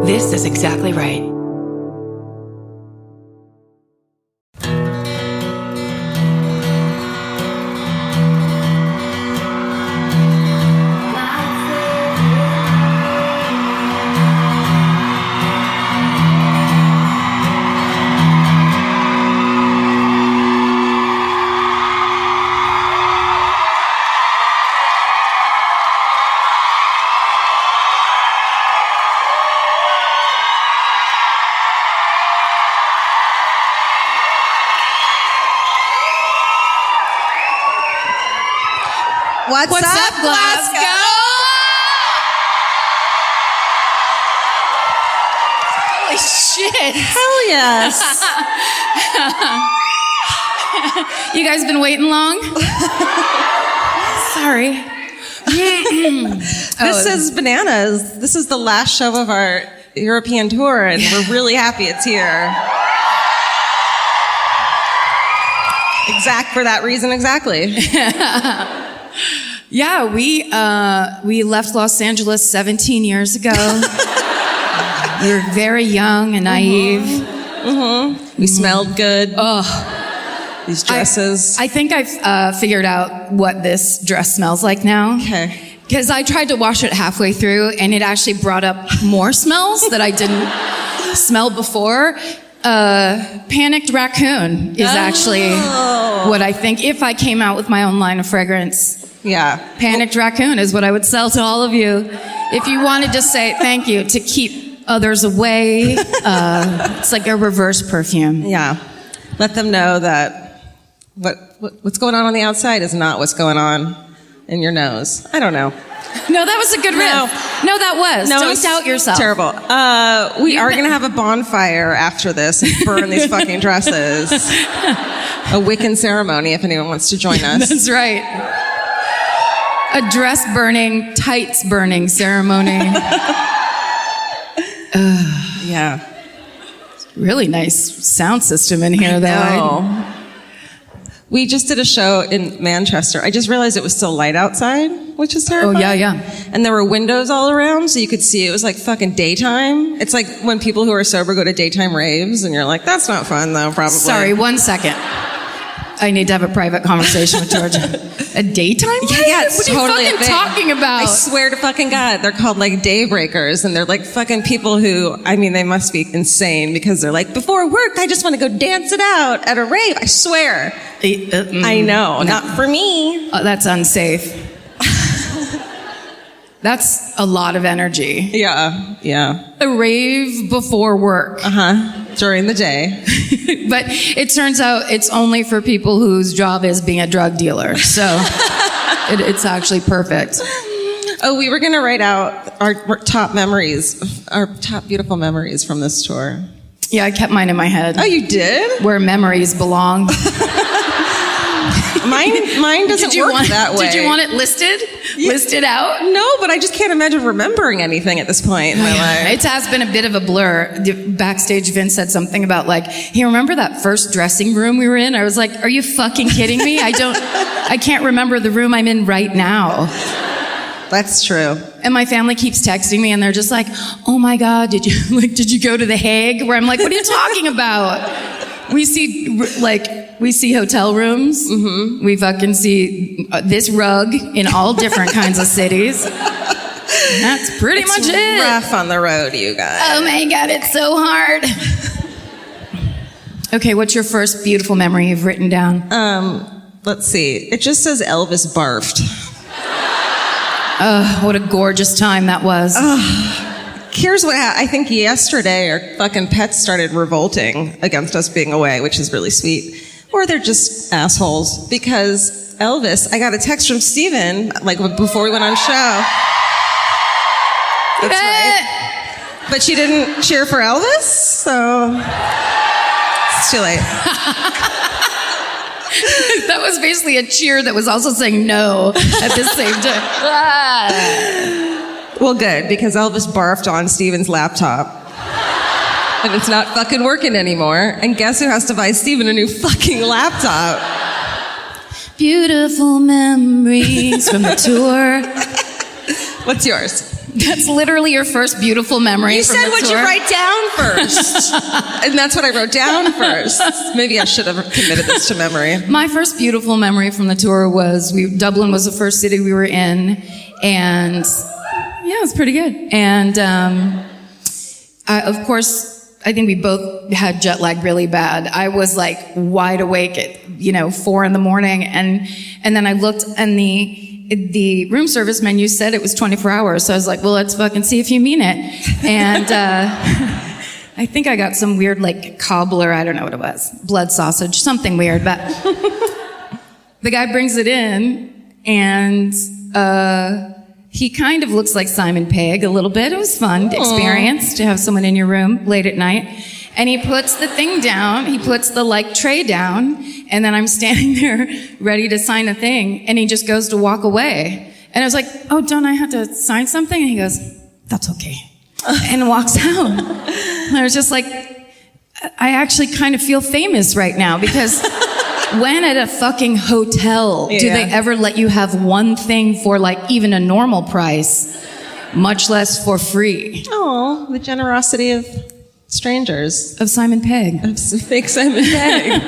This is exactly right. What's up, Glasg? Holy shit. Hell yes. You guys been waiting long? Sorry. This is Bananas. This is the last show of our European tour, and we're really happy it's here. For that reason, exactly. Yeah, we left Los Angeles 17 years ago. We were very young and naive. Mm-hmm. We smelled good. Oh, these dresses. I think I've figured out what this dress smells like now. Okay. Because I tried to wash it halfway through, and it actually brought up more smells that I didn't smell before. Panicked raccoon is actually what I think. If I came out with my own line of fragrance. Yeah. Panicked raccoon is what I would sell to all of you. If you wanted to say thank you to keep others away, it's like a reverse perfume. Yeah. Let them know that what's going on the outside is not what's going on in your nose. I don't know. No, that was a good riff. No, that was. No, Don't doubt yourself. Terrible. We are going to have a bonfire after this and burn these fucking dresses. A Wiccan ceremony if anyone wants to join us. That's right. A dress burning, tights burning ceremony. Yeah. Really nice sound system in here, though. We just did a show in Manchester. I just realized it was still light outside, which is terrifying. Oh, yeah. And there were windows all around, so you could see it was like fucking daytime. It's like when people who are sober go to daytime raves, and you're like, that's not fun, though, probably. Sorry, 1 second. I need to have a private conversation with Georgia. A daytime rave? Yeah, it's what totally are you fucking talking about? I swear to fucking God, they're called like daybreakers, and they're like fucking people who, I mean, they must be insane because they're like, before work, I just want to go dance it out at a rave. I swear. I know, not for me. That's unsafe. That's a lot of energy. Yeah. A rave before work. During the day. But it turns out it's only for people whose job is being a drug dealer. So it's actually perfect. Oh, we were going to write out our top memories, our top beautiful memories from this tour. Yeah, I kept mine in my head. Oh, you did? Where memories belong. Mine doesn't work that way. Did you want it listed? Yeah. Listed out? No, but I just can't imagine remembering anything at this point in my life. It has been a bit of a blur. Backstage, Vince said something about like, hey, remember that first dressing room we were in? I was like, are you fucking kidding me? I can't remember the room I'm in right now. That's true. And my family keeps texting me and they're just like, oh my God, did you go to The Hague? Where I'm like, what are you talking about? We see hotel rooms. Mm-hmm. We fucking see this rug in all different kinds of cities. That's pretty much it. It's rough on the road, you guys. Oh my God, it's so hard. Okay, what's your first beautiful memory you've written down? Let's see. It just says Elvis barfed. What a gorgeous time that was. Here's what I think yesterday our fucking pets started revolting against us being away, which is really sweet. Or they're just assholes. Because Elvis, I got a text from Steven, like before we went on show. That's right. But she didn't cheer for Elvis, so it's too late. That was basically a cheer that was also saying no at the same time. Well, good, because Elvis barfed on Steven's laptop. And it's not fucking working anymore. And guess who has to buy Steven a new fucking laptop? Beautiful memories from the tour. What's yours? That's literally your first beautiful memory. You from said the what tour? you write down first. And that's what I wrote down first. Maybe I should have committed this to memory. My first beautiful memory from the tour was Dublin was the first city we were in, and yeah, it was pretty good. And of course, I think we both had jet lag really bad. I was like wide awake at 4 a.m, and then I looked, and the room service menu said it was 24 hours. So I was like, well, let's fucking see if you mean it. And I think I got some weird like cobbler, I don't know what it was, blood sausage, something weird. But the guy brings it in, and he kind of looks like Simon Pegg a little bit. It was fun experience to have someone in your room late at night. And he puts the thing down, he puts the like tray down, and then I'm standing there ready to sign a thing, and he just goes to walk away. And I was like, oh, don't I have to sign something? And he goes, that's okay. And walks out. And I was just like, I actually kind of feel famous right now, because when at a fucking hotel do they ever let you have one thing for like even a normal price, much less for free? Oh, the generosity of strangers. Of Simon Pegg. Of fake Simon Pegg.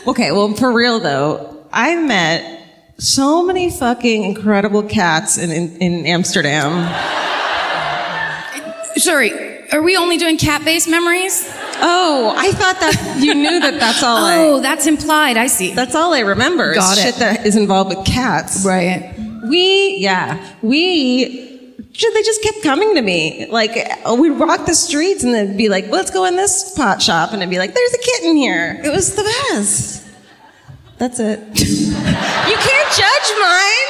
Okay, well, for real though, I met so many fucking incredible cats in Amsterdam. Sorry, are we only doing cat-based memories? Oh, I thought that you knew that that's all Oh, that's implied. I see. That's all I remember. Got is it. Shit that is involved with cats. Right. They just kept coming to me. Like, we'd walk the streets and they'd be like, well, let's go in this pot shop. And I'd be like, there's a kitten here. It was the best. That's it. You can't judge mine.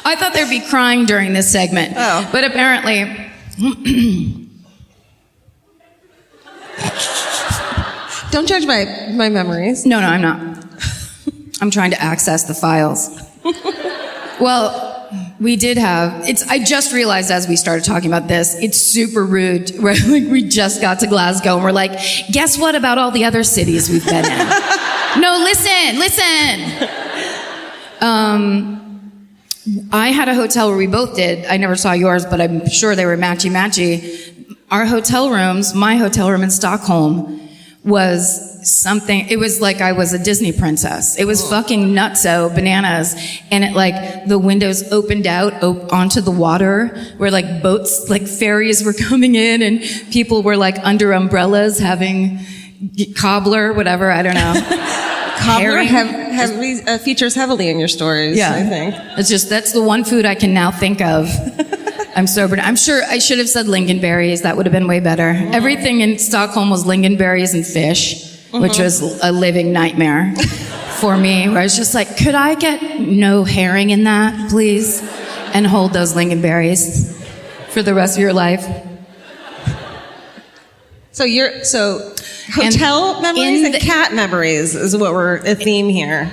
I thought there'd be crying during this segment. Oh. But apparently... Don't judge my memories. No, I'm not. I'm trying to access the files. Well, we did have, I just realized as we started talking about this, it's super rude. Right? Like we just got to Glasgow and we're like, guess what about all the other cities we've been in? No, listen. I had a hotel where we both did. I never saw yours, but I'm sure they were matchy-matchy. Our hotel rooms, my hotel room in Stockholm, was something, it was like I was a Disney princess. It was fucking nutso, bananas. And it like, the windows opened out onto the water where like boats, like ferries were coming in and people were like under umbrellas having cobbler, whatever, I don't know. Cobbler features heavily in your stories, I think. It's just, that's the one food I can now think of. I'm sober. I'm sure I should have said lingonberries. That would have been way better. Everything in Stockholm was lingonberries and fish, which was a living nightmare for me, where I was just like, could I get no herring in that, please? And hold those lingonberries for the rest of your life. So hotel memories and cat memories is what we're a theme here.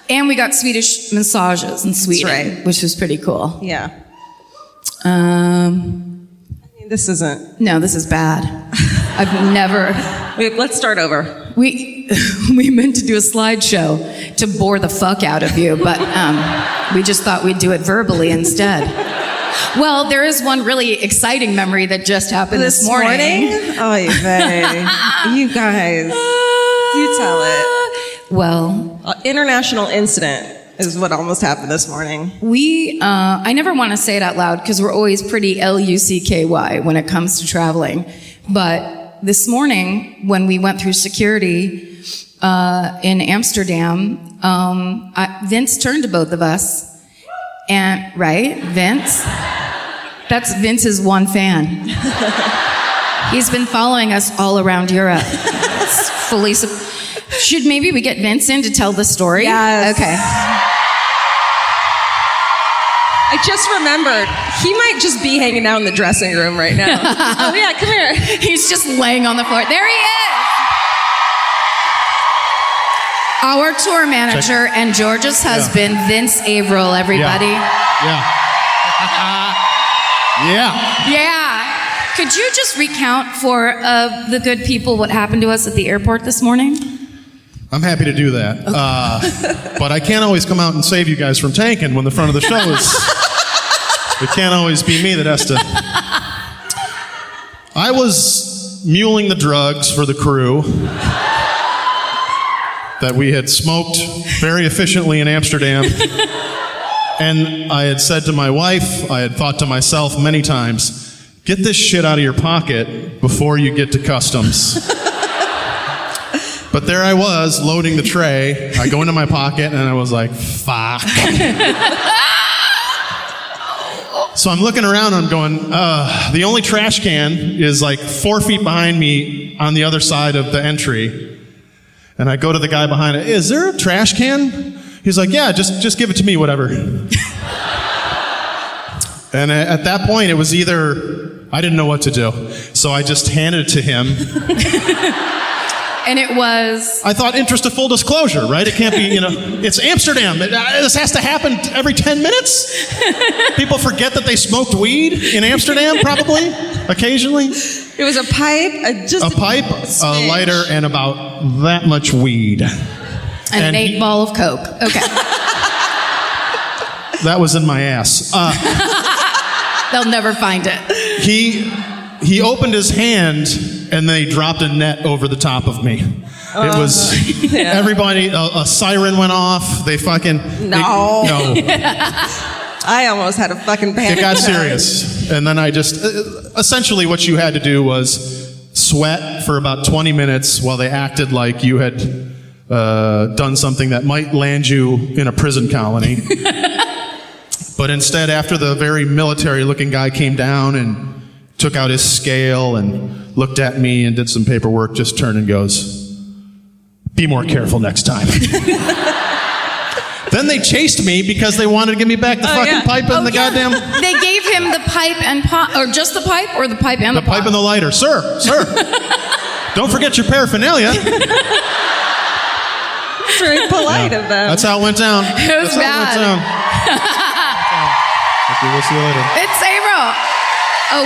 And we got Swedish massages in Sweden, which was pretty cool. Yeah. This isn't. No, this is bad. I've never. Wait, let's start over. We meant to do a slideshow to bore the fuck out of you, but we just thought we'd do it verbally instead. Well, there is one really exciting memory that just happened this morning. Oh, you guys, you tell it. Well, international incident is what almost happened this morning. I never want to say it out loud because we're always pretty LUCKY when it comes to traveling. But this morning, when we went through security in Amsterdam, Vince turned to both of us. And, right, Vince? That's Vince's one fan. He's been following us all around Europe. It's fully... Should maybe we get Vince in to tell the story? Yes. Okay. I just remembered, he might just be hanging out in the dressing room right now. Oh yeah, come here. He's just laying on the floor. There he is! Our tour manager and George's husband, Vince Averill, everybody. Yeah. Could you just recount for the good people what happened to us at the airport this morning? I'm happy to do that. But I can't always come out and save you guys from tanking when the front of the show is... It can't always be me that has to... I was muling the drugs for the crew that we had smoked very efficiently in Amsterdam. And I had said to my wife, I had thought to myself many times, get this shit out of your pocket before you get to customs. But there I was, loading the tray. I go into my pocket, and I was like, fuck. So I'm looking around, and I'm going, the only trash can is like 4 feet behind me on the other side of the entry. And I go to the guy behind it, is there a trash can? He's like, yeah, just give it to me, whatever. And at that point, it was either, I didn't know what to do. So I just handed it to him. And it was... I thought interest of full disclosure, right? It can't be, it's Amsterdam. This has to happen every 10 minutes? People forget that they smoked weed in Amsterdam, probably, occasionally. It was a pipe, a pipe, a lighter, and about that much weed. And an 8-ball of Coke. Okay. That was in my ass. They'll never find it. He opened his hand, and they dropped a net over the top of me. It was everybody. A siren went off. They fucking no. No. I almost had a fucking panic. It got serious, and then I just essentially what you had to do was sweat for about 20 minutes while they acted like you had done something that might land you in a prison colony. But instead, after the very military-looking guy came down and took out his scale and looked at me and did some paperwork, just turned and goes, be more careful next time. Then they chased me because they wanted to give me back the fucking pipe and the goddamn... They gave him the pipe and pot, or just the pipe, or the pipe and the pot? The pipe and the lighter. Sir. Don't forget your paraphernalia. Very polite of them. That's how it went down. It was bad. Okay, we'll see you later. It's April. Oh.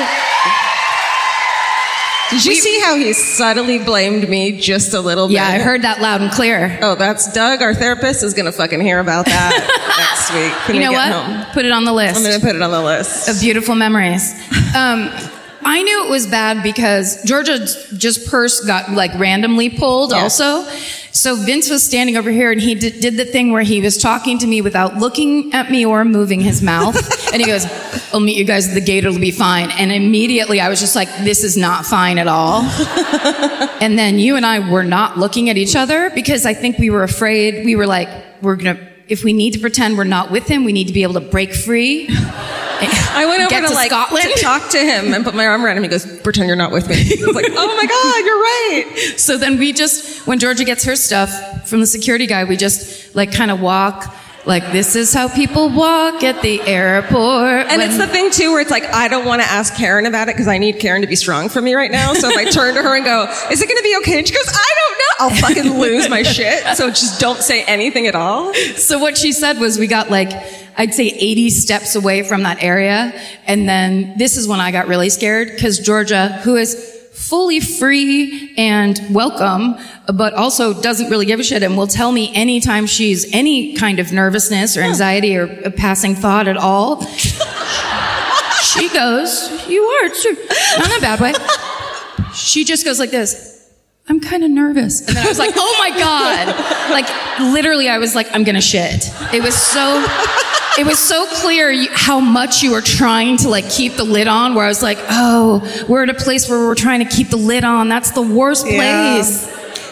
Did you see how he subtly blamed me just a little bit? Yeah, I heard that loud and clear. Oh, that's Doug, our therapist, is going to fucking hear about that next week. You know what? Home. Put it on the list. I'm going to put it on the list. Of beautiful memories. I knew it was bad because Georgia's purse got like randomly pulled also. So Vince was standing over here and he did the thing where he was talking to me without looking at me or moving his mouth. And he goes, I'll meet you guys at the gate, it'll be fine. And immediately I was just like, this is not fine at all. And then you and I were not looking at each other because I think we were afraid. We were like, if we need to pretend we're not with him, we need to be able to break free. I went over to Scotland to talk to him and put my arm around him. He goes, pretend you're not with me. I was like, oh my God, you're right. So then when Georgia gets her stuff from the security guy, we just like kind of walk. Like, this is how people walk at the airport. And it's the thing, too, where it's like, I don't want to ask Karen about it because I need Karen to be strong for me right now. So if I turn to her and go, is it going to be okay? And she goes, I don't know. I'll fucking lose my shit. So just don't say anything at all. So what she said was we got like, I'd say 80 steps away from that area. And then this is when I got really scared because Georgia, who is fully free and welcome, but also doesn't really give a shit and will tell me anytime she's any kind of nervousness or anxiety or a passing thought at all. She goes, you are, true. Not in a bad way. She just goes like this. I'm kind of nervous. And then I was like, oh my God. Like, literally, I was like, I'm going to shit. It was so clear how much you were trying to like keep the lid on, where I was like, oh, we're at a place where we're trying to keep the lid on. That's the worst place.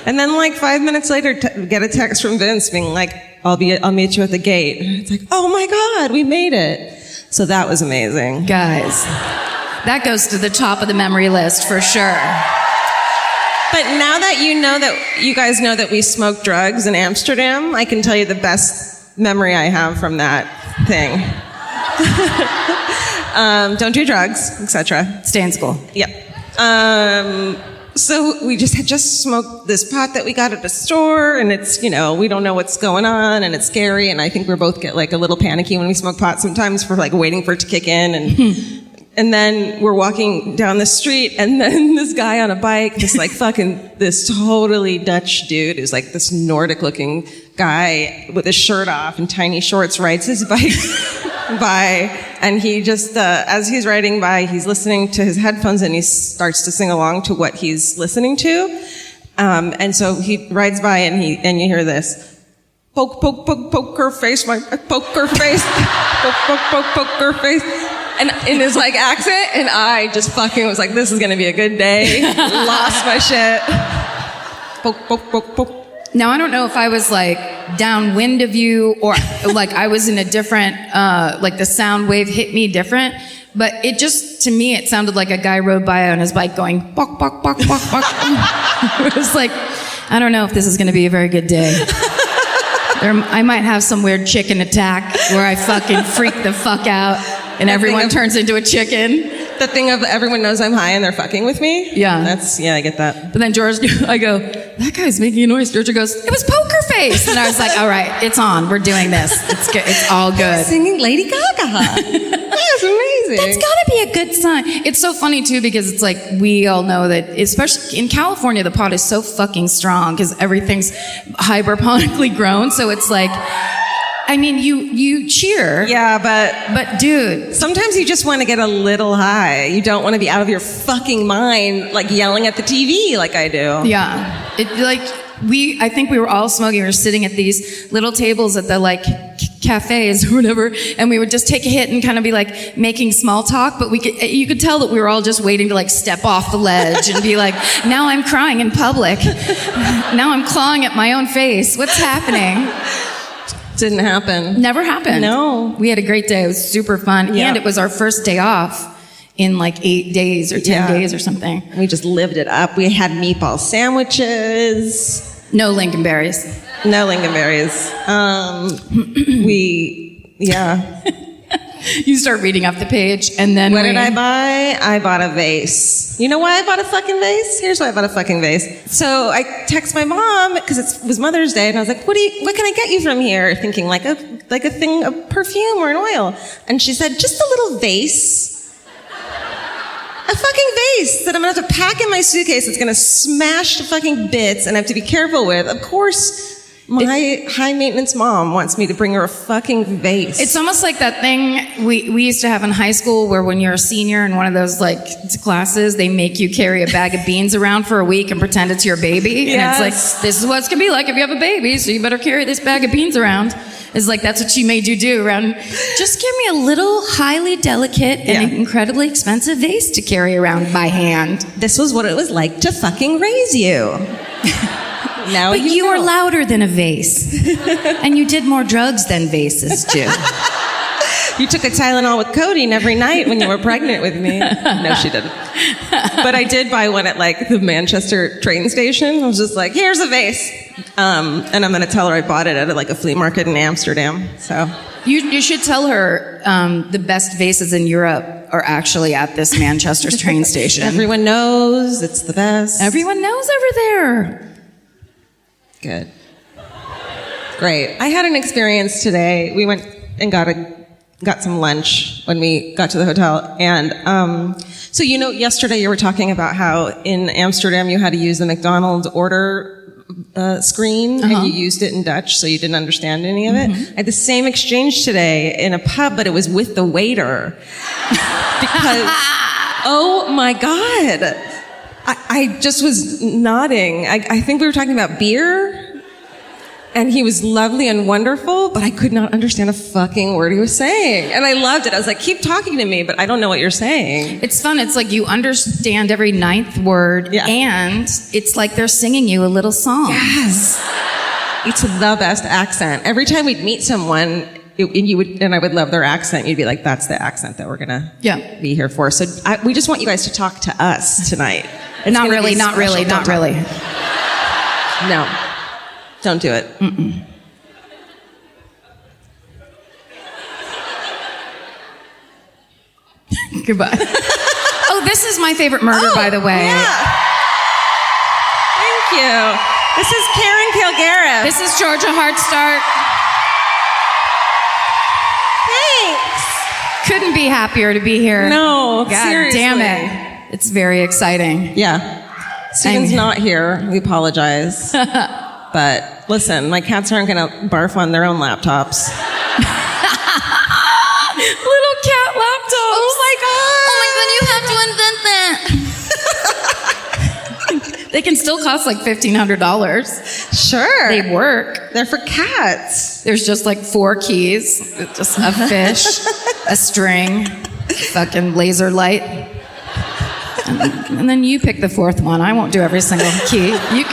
And then like 5 minutes later, get a text from Vince being like, I'll meet you at the gate. It's like, oh my God, we made it. So that was amazing. Guys, that goes to the top of the memory list for sure. But now that you guys know that we smoked drugs in Amsterdam, I can tell you the best memory I have from that thing. Don't do drugs, etc. Stay in school. Yep. So we just smoked this pot that we got at the store, and it's, we don't know what's going on, and it's scary, and I think we both get like a little panicky when we smoke pot sometimes for like waiting for it to kick in, And then we're walking down the street, and then this guy on a bike, this totally Dutch dude who's like this Nordic-looking guy with his shirt off and tiny shorts rides his bike by. And he just, as he's riding by, he's listening to his headphones and he starts to sing along to what he's listening to. And so he rides by and you hear this. Poke, poke, poke, poker face, my poker face. Poke, poke, poke, poker face. And in his like accent, and I just fucking was like, this is gonna be a good day. Lost my shit. Poke, poke, poke, poke. Now, I don't know if I was like downwind of you or like I was in a different, like the sound wave hit me different, but it just, to me, it sounded like a guy rode by on his bike going, bok, bok, bok, bok, bok. It was like, I don't know if this is gonna be a very good day. I might have some weird chicken attack where I fucking freak the fuck out and everyone turns into a chicken. The thing of everyone knows I'm high and they're fucking with me? Yeah. I get that. But then George, I go, that guy's making a noise. Georgia goes, it was poker face. And I was like, all right, it's on. We're doing this. It's good. It's all good. Singing Lady Gaga. That's amazing. That's gotta be a good sign. It's so funny too because it's like we all know that, especially in California, the pot is so fucking strong because everything's hyperponically grown. So it's like, I mean, you cheer. Yeah, but dude, sometimes you just want to get a little high. You don't want to be out of your fucking mind, like yelling at the TV like I do. Yeah, I think we were all smoking. We were sitting at these little tables at the like cafes or whatever, and we would just take a hit and kind of be like making small talk. But you could tell that we were all just waiting to like step off the ledge and be like, now I'm crying in public. Now I'm clawing at my own face. What's happening? Didn't happen. Never happened. No. We had a great day. It was super fun. Yeah. And it was our first day off in like 8 days or 10 days or something. We just lived it up. We had meatball sandwiches. No lingonberries. No lingonberries. Yeah. You start reading up the page and then what did I buy? I bought a vase. You know why I bought a fucking vase? Here's why I bought a fucking vase. So I text my mom because it was Mother's Day and I was like, what can I get you from here? Thinking like a thing of perfume or an oil. And she said, just a little vase. A fucking vase that I'm gonna have to pack in my suitcase. It's gonna smash to fucking bits and I have to be careful with. Of course, my high maintenance mom wants me to bring her a fucking vase. It's almost like that thing we used to have in high school where when you're a senior in one of those like classes, they make you carry a bag of beans around for a week and pretend it's your baby. Yes. And it's like, this is what it's gonna be like if you have a baby, so you better carry this bag of beans around. It's like, that's what she made you do around. Just give me a little highly delicate and incredibly expensive vase to carry around by hand. This was what it was like to fucking raise you. Now but you know. were louder than a vase. And you did more drugs than vases do. You took a Tylenol with codeine every night when you were pregnant with me. No, she didn't. But I did buy one at like the Manchester train station. I was just like, here's a vase. And I'm going to tell her I bought it at like a flea market in Amsterdam. So you should tell her the best vases in Europe are actually at this Manchester train station. Everyone knows it's the best. Everyone knows over there. Good. Great. I had an experience today. We went and got some lunch when we got to the hotel. And so, you know, yesterday you were talking about how in Amsterdam you had to use the McDonald's order screen, and you used it in Dutch, so you didn't understand any of it. I had the same exchange today in a pub, but it was with the waiter. Because, oh my God. I just was nodding. I think we were talking about beer. And he was lovely and wonderful, but I could not understand a fucking word he was saying. And I loved it. I was like, keep talking to me, but I don't know what you're saying. It's fun. It's like you understand every ninth word, and it's like they're singing you a little song. Yes. It's the best accent. Every time we'd meet someone, and I would love their accent, you'd be like, that's the accent that we're going to be here for. So we just want you guys to talk to us tonight. Not really. No. Don't do it. Mm-mm. Goodbye. Oh, this is my favorite murder, by the way. Yeah. Thank you. This is Karen Kilgariff. This is Georgia Hardstark. Thanks. Couldn't be happier to be here. No, God seriously. damn it. It's very exciting. Yeah. Steven's not here. We apologize. But listen, my cats aren't going to barf on their own laptops. Little cat laptops. Oh my God. Oh my God, you have to invent that. They can still cost like $1,500. Sure. They work. They're for cats. There's just like 4 keys, just a fish, a string, fucking laser light. And then you pick the 4th one. I won't do every single key. You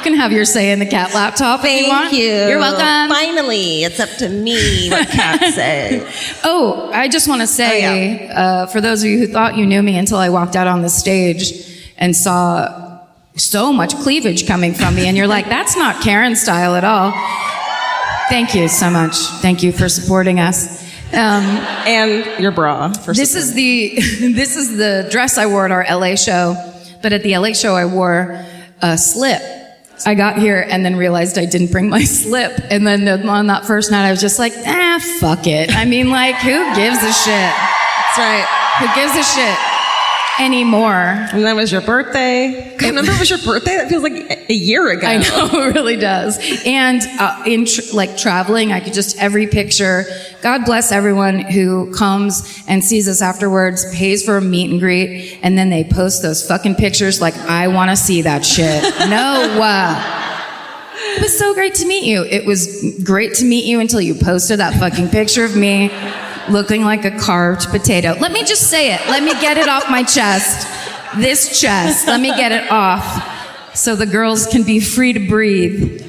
can have your say in the cat laptop if you want. Thank you. You're welcome. Finally, it's up to me what cats say. Oh, I just want to say, for those of you who thought you knew me until I walked out on the stage and saw so much cleavage coming from me, and you're like, that's not Karen style at all. Thank you so much. Thank you for supporting us. And your bra. This is the dress I wore at our LA show, but at the LA show I wore a slip. I got here and then realized I didn't bring my slip, and then on that first night I was just like, fuck it. I mean, like, who gives a shit? That's right. Who gives a shit anymore? And that was your birthday. I remember it was your birthday? That feels like a year ago. I know, it really does. And in traveling, I could just, every picture, God bless everyone who comes and sees us afterwards, pays for a meet and greet, and then they post those fucking pictures like, I want to see that shit. No. It was so great to meet you. It was great to meet you until you posted that fucking picture of me looking like a carved potato. Let me just say it. Let me get it off my chest. This chest. Let me get it off so the girls can be free to breathe.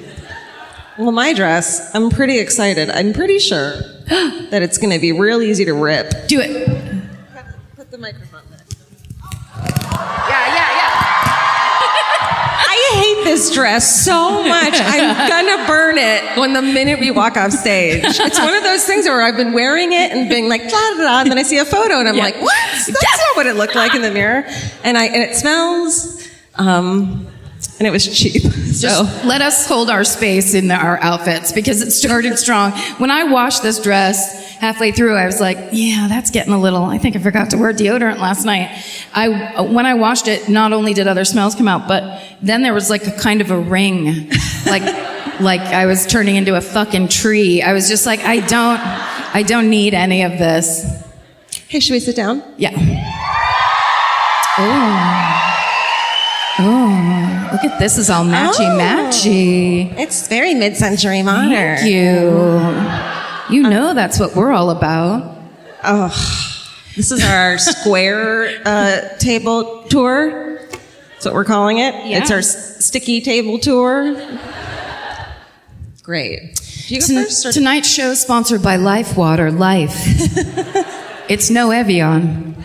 Well, my dress, I'm pretty excited. I'm pretty sure that it's going to be real easy to rip. Do it. Put the microphone there. Yeah. I hate this dress so much. I'm gonna burn it when the minute we walk off stage. It's one of those things where I've been wearing it and being like, da da da, and then I see a photo and I'm like, what? That's not what it looked like in the mirror. And it smells, and it was cheap. So Just let us hold our space in our outfits because it started strong. When I washed this dress halfway through, I was like, yeah, that's getting a little, I think I forgot to wear deodorant last night. When I washed it, not only did other smells come out, but then there was like a kind of a ring, like I was turning into a fucking tree. I was just like, I don't need any of this. hey, should we sit down? Yeah. Oh, look at this. Is all matchy-matchy. It's very mid-century modern. Thank you. You know that's what we're all about. Oh, this is our square table tour. That's what we're calling it. Yeah. It's our sticky table tour. Great. Do you go first? Or? Tonight's show is sponsored by Life Water. Life. It's no Evian.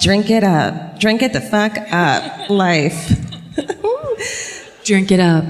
Drink it up. Drink it the fuck up. Life. Drink it up.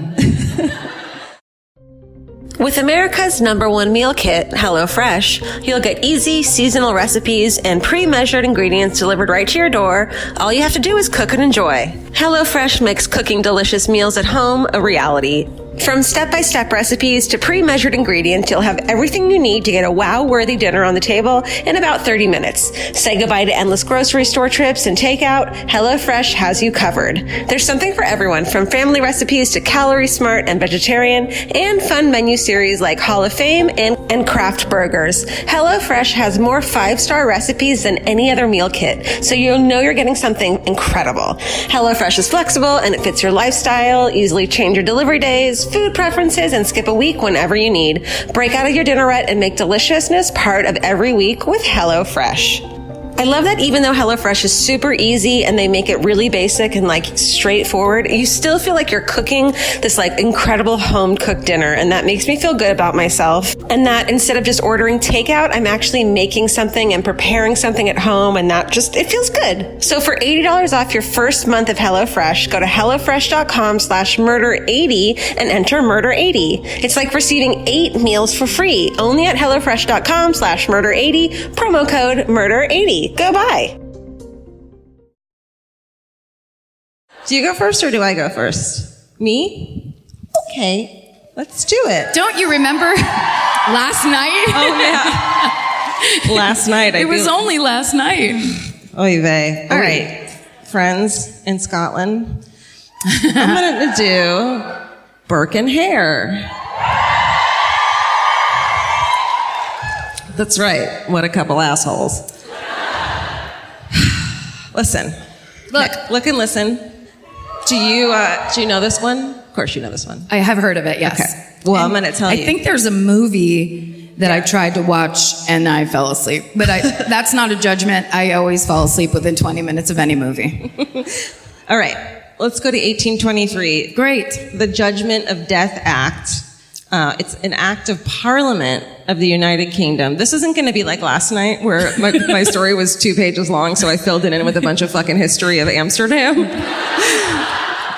With America's #1 meal kit, HelloFresh, you'll get easy, seasonal recipes and pre-measured ingredients delivered right to your door. All you have to do is cook and enjoy. HelloFresh makes cooking delicious meals at home a reality. From step-by-step recipes to pre-measured ingredients, you'll have everything you need to get a wow-worthy dinner on the table in about 30 minutes. Say goodbye to endless grocery store trips and takeout. HelloFresh has you covered. There's something for everyone, from family recipes to calorie smart and vegetarian, and fun menu series like Hall of Fame and craft burgers. HelloFresh has more 5-star recipes than any other meal kit, so you'll know you're getting something incredible. HelloFresh is flexible and it fits your lifestyle. Easily change your delivery days, food preferences, and skip a week whenever you need. Break out of your dinnerette and make deliciousness part of every week with HelloFresh. I love that even though HelloFresh is super easy and they make it really basic and like straightforward, you still feel like you're cooking this like incredible home cooked dinner, and that makes me feel good about myself. And that instead of just ordering takeout, I'm actually making something and preparing something at home, and that just, it feels good. So for $80 off your first month of HelloFresh, go to HelloFresh.com/murder80 and enter murder80. It's like receiving 8 meals for free only at HelloFresh.com/murder80, promo code murder80. Go buy. Do you go first or do I go first? Me? Okay. Let's do it. Don't you remember last night? Oh, yeah. Last night. It was only last night. Oy vey. All right. Friends in Scotland, I'm going to do Burke and Hare. That's right. What a couple assholes. Listen. Look and listen. Do you know this one? Of course you know this one. I have heard of it, yes. Okay. Well, I'm going to tell you. I think there's a movie that I tried to watch and I fell asleep. But that's not a judgment. I always fall asleep within 20 minutes of any movie. All right. Let's go to 1823. Great. The Judgment of Death Act. It's an act of Parliament of the United Kingdom. This isn't going to be like last night where my story was 2 pages long, so I filled it in with a bunch of fucking history of Amsterdam.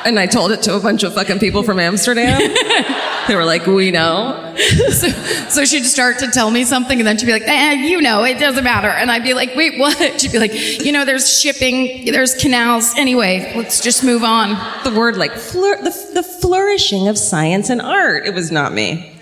And I told it to a bunch of fucking people from Amsterdam. They were like, we know. So she'd start to tell me something, and then she'd be like, it doesn't matter. And I'd be like, wait, what? She'd be like, there's shipping, there's canals. Anyway, let's just move on. The word like, the flourishing of science and art. It was not me.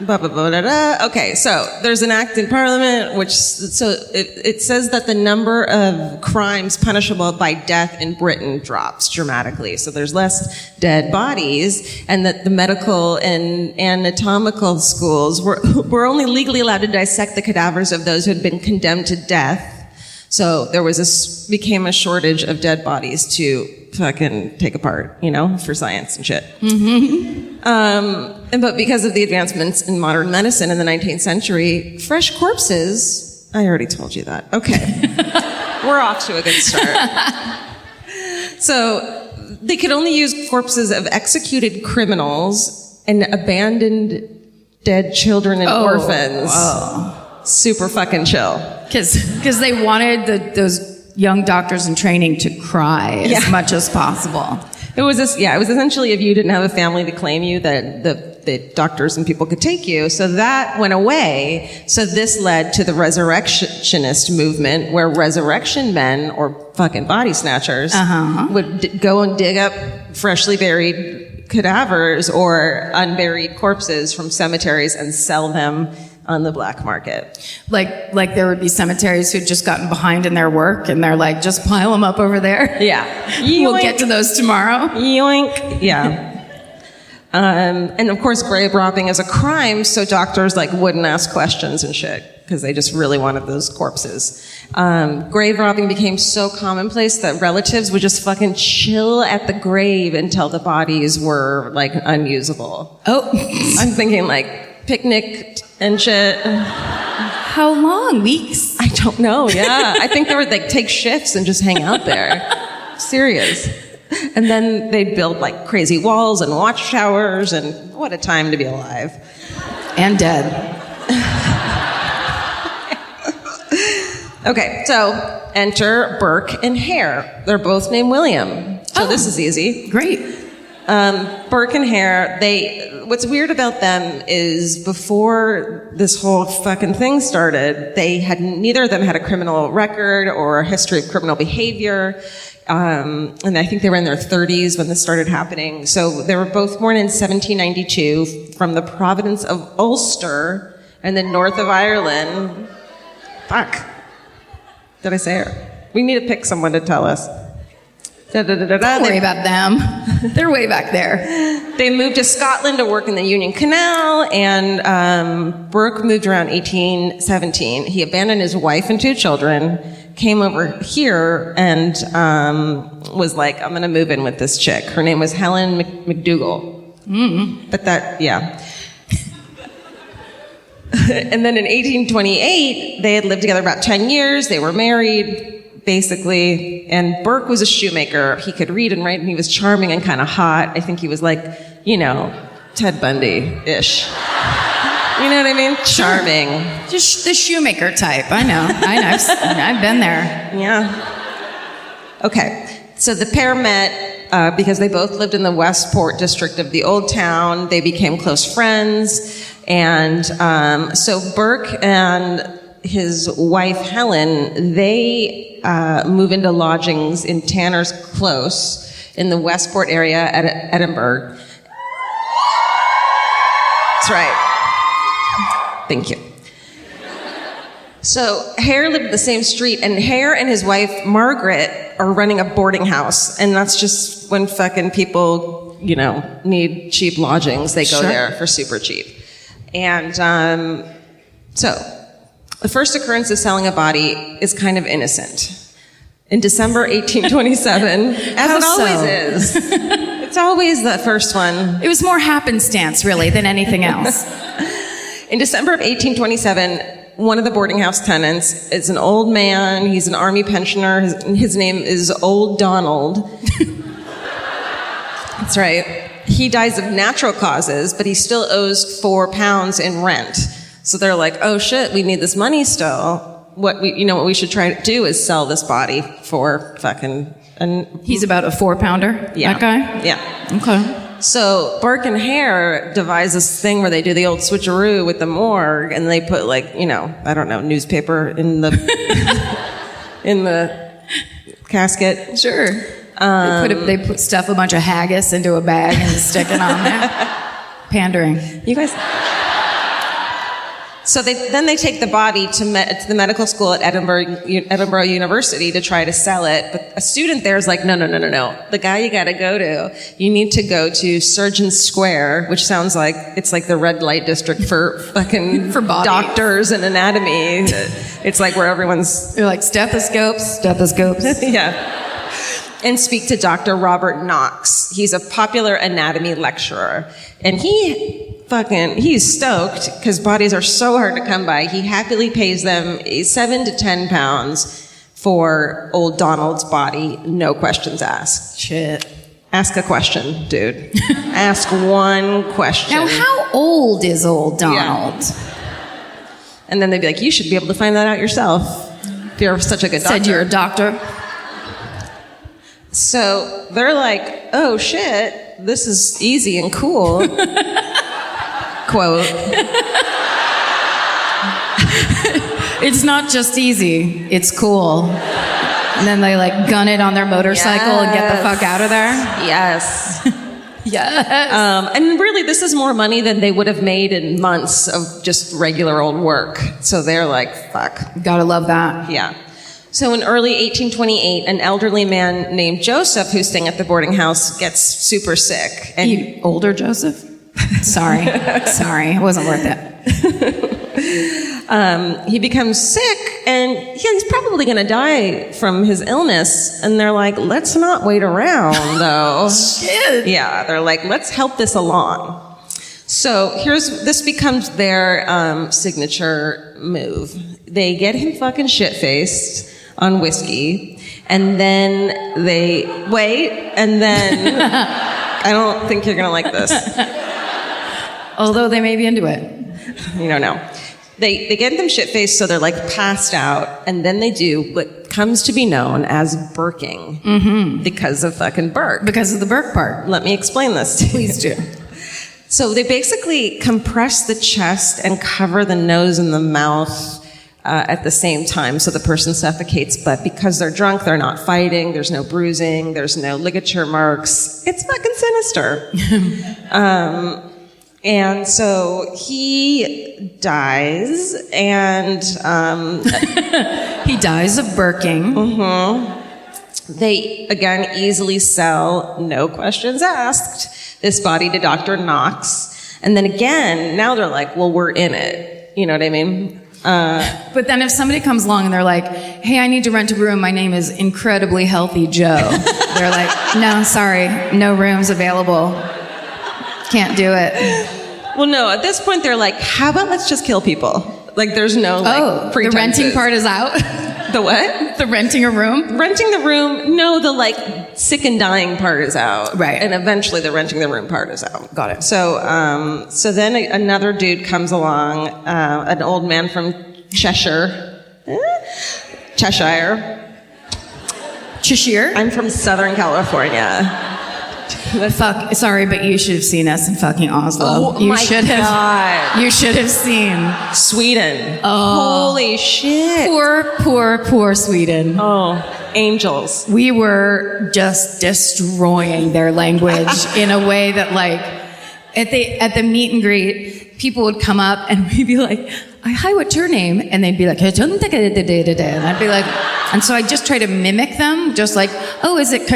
Okay, so there's an act in Parliament which it says that the number of crimes punishable by death in Britain drops dramatically. So there's less dead bodies, and that the medical and anatomical schools were only legally allowed to dissect the cadavers of those who had been condemned to death. So there became a shortage of dead bodies to fucking take apart, for science and shit. But because of the advancements in modern medicine in the 19th century, fresh corpses, I already told you that. Okay. We're off to a good start. So they could only use corpses of executed criminals and abandoned dead children and orphans. Wow. Super fucking chill. Because they wanted those young doctors in training to cry as much as possible. It was essentially if you didn't have a family to claim you, that the doctors and people could take you. So that went away. So this led to the resurrectionist movement, where resurrection men, or fucking body snatchers, would go and dig up freshly buried cadavers or unburied corpses from cemeteries and sell them on the black market. Like there would be cemeteries who'd just gotten behind in their work, and they're like, just pile them up over there. Yeah. We'll get to those tomorrow. Yoink. Yeah. And of course, grave robbing is a crime, so doctors wouldn't ask questions and shit, because they just really wanted those corpses. Grave robbing became so commonplace that relatives would just fucking chill at the grave until the bodies were unusable. Oh. I'm thinking picnic and shit. How long? Weeks? I don't know. Yeah. I think they would take shifts and just hang out there. Serious. And then they'd build crazy walls and watchtowers, and what a time to be alive. And dead. Okay, so enter Burke and Hare. They're both named William. So this is easy. Great. Burke and Hare, what's weird about them is before this whole fucking thing started, neither of them had a criminal record or a history of criminal behavior. And I think they were in their 30s when this started happening. So they were both born in 1792 from the province of Ulster in the north of Ireland. Fuck. Did I say it? We need to pick someone to tell us. Don't worry about them. They're way back there. They moved to Scotland to work in the Union Canal, and Burke moved around 1817. He abandoned his wife and 2 children, came over here, and was like, I'm going to move in with this chick. Her name was Helen McDougall. But And then in 1828, they had lived together about 10 years. They were married, basically, and Burke was a shoemaker. He could read and write, and he was charming and kind of hot. I think he was Ted Bundy-ish. You know what I mean? Charming. Just the shoemaker type. I know. I've been there. Yeah. Okay. So the pair met because they both lived in the Westport district of the Old Town. They became close friends. And so Burke and his wife, Helen, they move into lodgings in Tanner's Close in the Westport area at Edinburgh. right. Thank you. So Hare lived in the same street, and Hare and his wife, Margaret, are running a boarding house. And that's just when fucking people, need cheap lodgings. They go there for super cheap. And so the first occurrence of selling a body is kind of innocent. In December 1827, as it always is. It's always the first one. It was more happenstance, really, than anything else. In December of 1827, one of the boarding house tenants is an old man. He's an army pensioner. His name is Old Donald. That's right. He dies of natural causes, but he still owes £4 in rent. So they're like, oh shit, we need this money still. What we should try to do is sell this body for fucking... He's about a 4-pounder, yeah. that guy? Yeah. Okay. So Burke and Hare devise this thing where they do the old switcheroo with the morgue, and they put newspaper in the in the casket. Sure. They stuff a bunch of haggis into a bag and stick it on there. Pandering. You guys. So they take the body to the medical school at Edinburgh University to try to sell it. But a student there is like, no. The guy you got to go to, you need to go to Surgeon Square, which sounds like it's like the red light district for fucking for doctors and anatomy. It's like where everyone's... They're like stethoscopes. Yeah. And speak to Dr. Robert Knox. He's a popular anatomy lecturer. And he's stoked because bodies are so hard to come by. He happily pays them £7 to £10 for Old Donald's body, no questions asked. Shit. Ask a question, dude. Ask one question. Now, how old is Old Donald? Yeah. And then they'd be like, you should be able to find that out yourself if you're such a good doctor. Said you're a doctor. So they're like, oh shit, this is easy and cool. Quote. It's not just easy, it's cool. And then they gun it on their motorcycle and get the fuck out of there. Yes. Yes. And really, this is more money than they would have made in months of just regular old work. So they're like, fuck. Gotta love that. Yeah. So in early 1828, an elderly man named Joseph, who's staying at the boarding house, gets super sick. And older Joseph? Sorry, it wasn't worth it. He becomes sick, and he's probably going to die from his illness. And they're like, let's not wait around, though. Shit. Yeah, they're like, let's help this along. So this becomes their signature move. They get him fucking shit-faced on whiskey, and then they wait, and then I don't think you're going to like this. Although they may be into it. You don't know. They get them shit-faced, so they're passed out, and then they do what comes to be known as Burking, because of fucking Burke. Because of the Burke part. Let me explain this to you. Please do. So they basically compress the chest and cover the nose and the mouth at the same time, so the person suffocates, but because they're drunk, they're not fighting, there's no bruising, there's no ligature marks. It's fucking sinister. And so he dies, and he dies of Burking. They, again, easily sell, no questions asked, this body to Dr. Knox. And then again, now they're like, well, we're in it. You know what I mean? But then if somebody comes along and they're like, hey, I need to rent a room, my name is Incredibly Healthy Joe. They're like, no, sorry, no rooms available. Can't do it. Well, no, at this point they're like, how about let's just kill people? There's no the renting part is out? The what? The renting a room? Renting the room, no, the sick and dying part is out. Right. And eventually the renting the room part is out. Got it. So, so then another dude comes along, an old man from Cheshire. Cheshire. I'm from Southern California. Fuck, sorry, but you should have seen us in fucking Oslo. Oh, you my should God. have. You should have seen Sweden. Oh. Holy shit. Poor Sweden. Oh, angels. We were just destroying their language in a way that at the meet and greet, people would come up and we'd be like, hi, what's your name? And they'd be like, and I'd be like, and so I just try to mimic them, just like, oh, is it?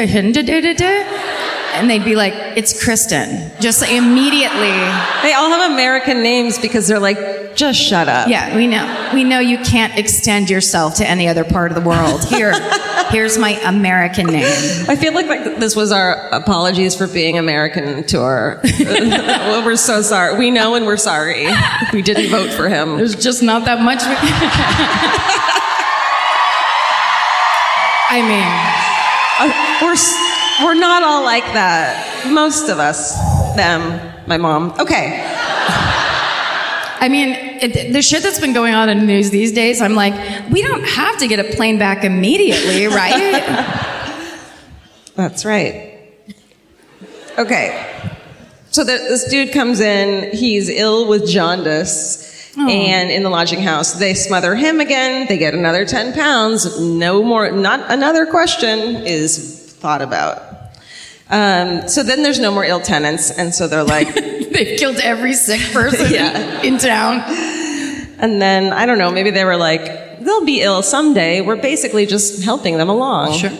And they'd be like, it's Kristen. Just immediately. They all have American names because they're like, just shut up. Yeah, we know. We know you can't extend yourself to any other part of the world. Here's my American name. I feel like this was our apologies for being American tour. Well, we're so sorry. We know and we're sorry. We didn't vote for him. There's just not that much. I mean, we're not all like that. Most of us. Them. My mom. Okay. I mean, the shit that's been going on in the news these days, I'm like, we don't have to get a plane back immediately, right? That's right. Okay. So this dude comes in, he's ill with jaundice, and in the lodging house, they smother him again, they get another 10 pounds, no more, not another question is thought about. So then there's no more ill tenants, and so they're like... They've killed every sick person in town. And then, I don't know, maybe they were like, they'll be ill someday. We're basically just helping them along. Sure.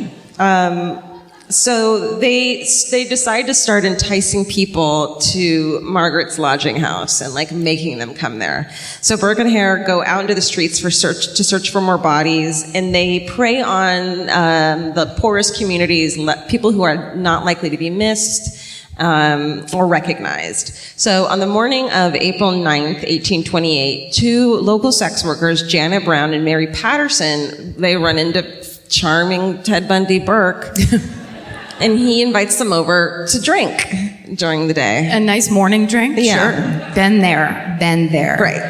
So they decide to start enticing people to Margaret's lodging house and like making them come there. So Burke and Hare go out into the streets to search for more bodies, and they prey on the poorest communities, people who are not likely to be missed. Or recognized. So on the morning of April 9th, 1828, two local sex workers, Janet Brown and Mary Patterson, they run into charming Ted Bundy Burke, and he invites them over to drink during the day. A nice morning drink? Yeah. Sure. Been there. Right.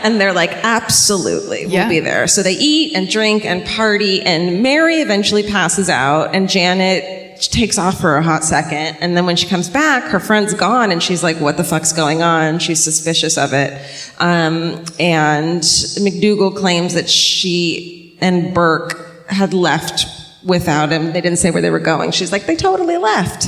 And they're like, absolutely, we'll be there. So they eat and drink and party, and Mary eventually passes out, and Janet takes off for a hot second, and then when she comes back, her friend's gone, and she's like, what the fuck's going on? She's suspicious of it. And McDougal claims that she and Burke had left without him. They didn't say where they were going. She's like, they totally left.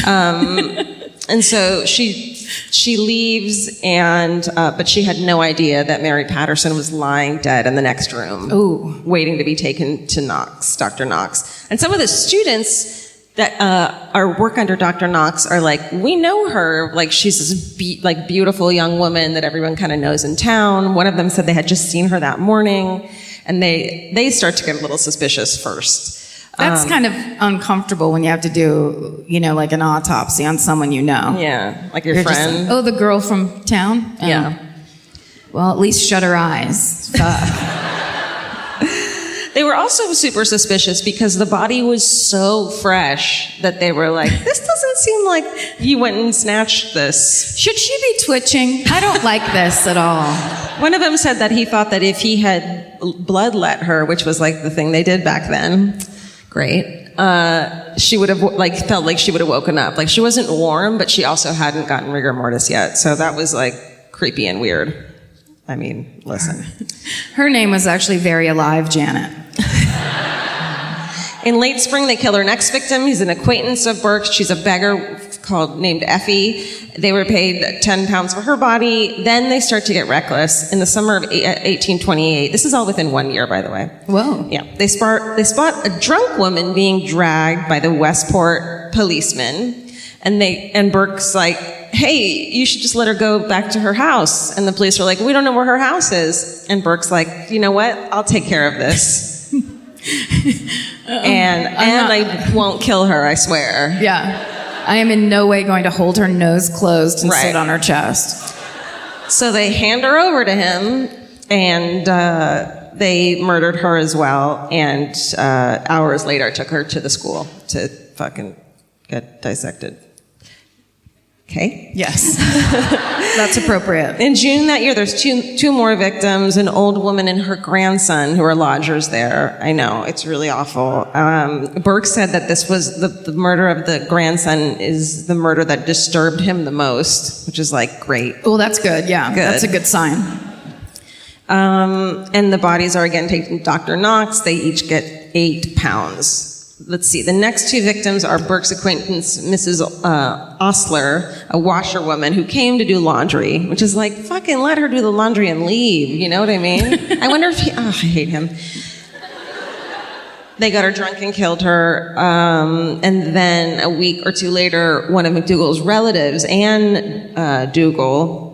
And so she leaves, and but she had no idea that Mary Patterson was lying dead in the next room, waiting to be taken to Knox, Dr. Knox. And some of the students that work under Dr. Knox are like, we know her, like she's this beautiful young woman that everyone kind of knows in town. One of them said they had just seen her that morning, and they start to get a little suspicious first. That's kind of uncomfortable when you have to do, like an autopsy on someone you know. Yeah, like your friend. Like, the girl from town? Yeah. Well, at least shut her eyes. Fuck. They were also super suspicious because the body was so fresh that they were like, this doesn't seem like you went and snatched this. Should she be twitching? I don't like this at all. One of them said that he thought that if he had bloodlet her, which was like the thing they did back then, great, she would have felt like she would have woken up. Like she wasn't warm, but she also hadn't gotten rigor mortis yet. So that was like creepy and weird. I mean, listen. Her name was actually Very Alive Janet. In late spring, they kill their next victim. He's an acquaintance of Burke's. She's a beggar named Effie. They were paid 10 pounds for her body. Then they start to get reckless. In the summer of 1828, this is all within 1 year, by the way. Whoa. Yeah. They spot a drunk woman being dragged by the Westport policeman. And Burke's like, hey, you should just let her go back to her house. And the police are like, we don't know where her house is. And Burke's like, you know what? I'll take care of this. and I won't kill her, I swear. Yeah. I am in no way going to hold her nose closed and sit on her chest. So they hand her over to him, and they murdered her as well. And hours later, took her to the school to fucking get dissected. Okay? Yes. That's appropriate. In June that year, there's two more victims, an old woman and her grandson who are lodgers there. I know, it's really awful. Burke said that this was the murder of the grandson is the murder that disturbed him the most, which is like great. Well, that's good, yeah. Good. That's a good sign. And the bodies are again taken to Dr. Knox. They each get 8 pounds. let's see. The next two victims are Burke's acquaintance, Mrs. Osler, a washerwoman who came to do laundry, which is like, fucking let her do the laundry and leave. You know what I mean? I wonder if I hate him. They got her drunk and killed her. And then a week or two later, one of McDougal's relatives, Anne Dougal,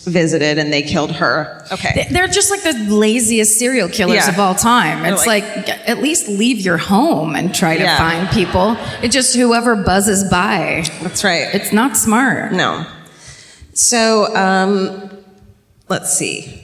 visited and they killed her. Okay. They're just like the laziest serial killers of all time. It's like, at least leave your home and try to find people. It's just whoever buzzes by. That's right. It's not smart. No. So, let's see.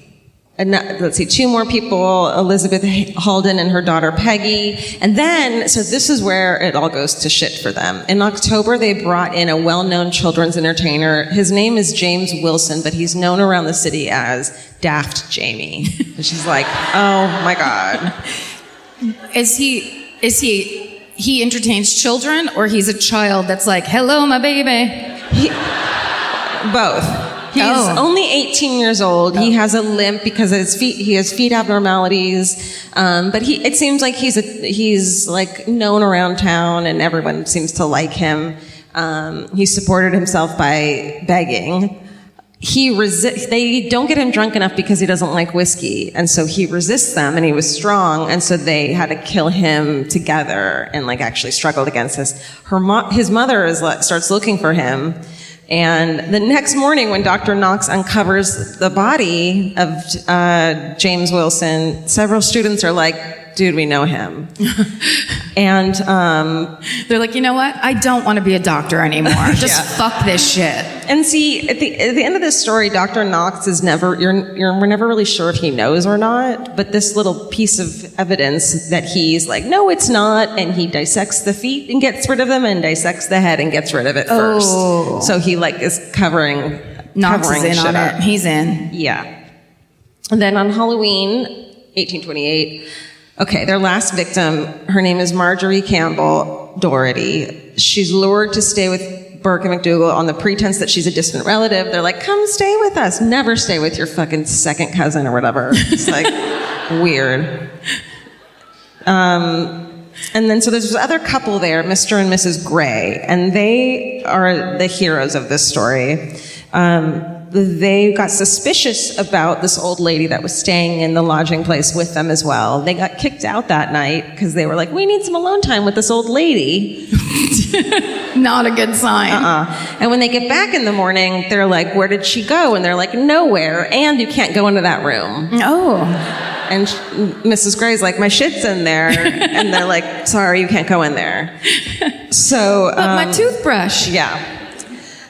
Two more people, Elizabeth Halden and her daughter Peggy. And then, so this is where it all goes to shit for them. In October, they brought in a well-known children's entertainer. His name is James Wilson, but he's known around the city as Daft Jamie. And she's like, oh my God. He entertains children, or he's a child that's like, hello, my baby? Both. He's only 18 years old. He has a limp because he has feet abnormalities. But it seems like he's like known around town and everyone seems to like him. He supported himself by begging. They don't get him drunk enough because he doesn't like whiskey. And so he resists them and he was strong. And so they had to kill him together and like actually struggled against this. His mother starts looking for him. And the next morning when Dr. Knox uncovers the body of James Wilson, several students are like, dude, we know him. And they're like, you know what? I don't want to be a doctor anymore. Just fuck this shit. And see, at the end of this story, Dr. Knox is we're never really sure if he knows or not, but this little piece of evidence that he's like, no, it's not, and he dissects the feet and gets rid of them, and dissects the head and gets rid of it first. So he like is covering Knox is in on up. it. He's in. Yeah. And then on Halloween, 1828, okay, their last victim, her name is Marjorie Campbell Doherty. She's lured to stay with Burke and McDougal on the pretense that she's a distant relative. They're like, come stay with us. Never stay with your fucking second cousin or whatever. It's like weird. And then so there's this other couple there, Mr. and Mrs. Gray, and they are the heroes of this story. They got suspicious about this old lady that was staying in the lodging place with them as well. They got kicked out that night because they were like, we need some alone time with this old lady. Not a good sign. And when they get back in the morning, they're like, where did she go? And they're like, nowhere, and you can't go into that room. And Mrs. Gray's like, my shit's in there. And they're like, sorry, you can't go in there. So, but my toothbrush. Yeah.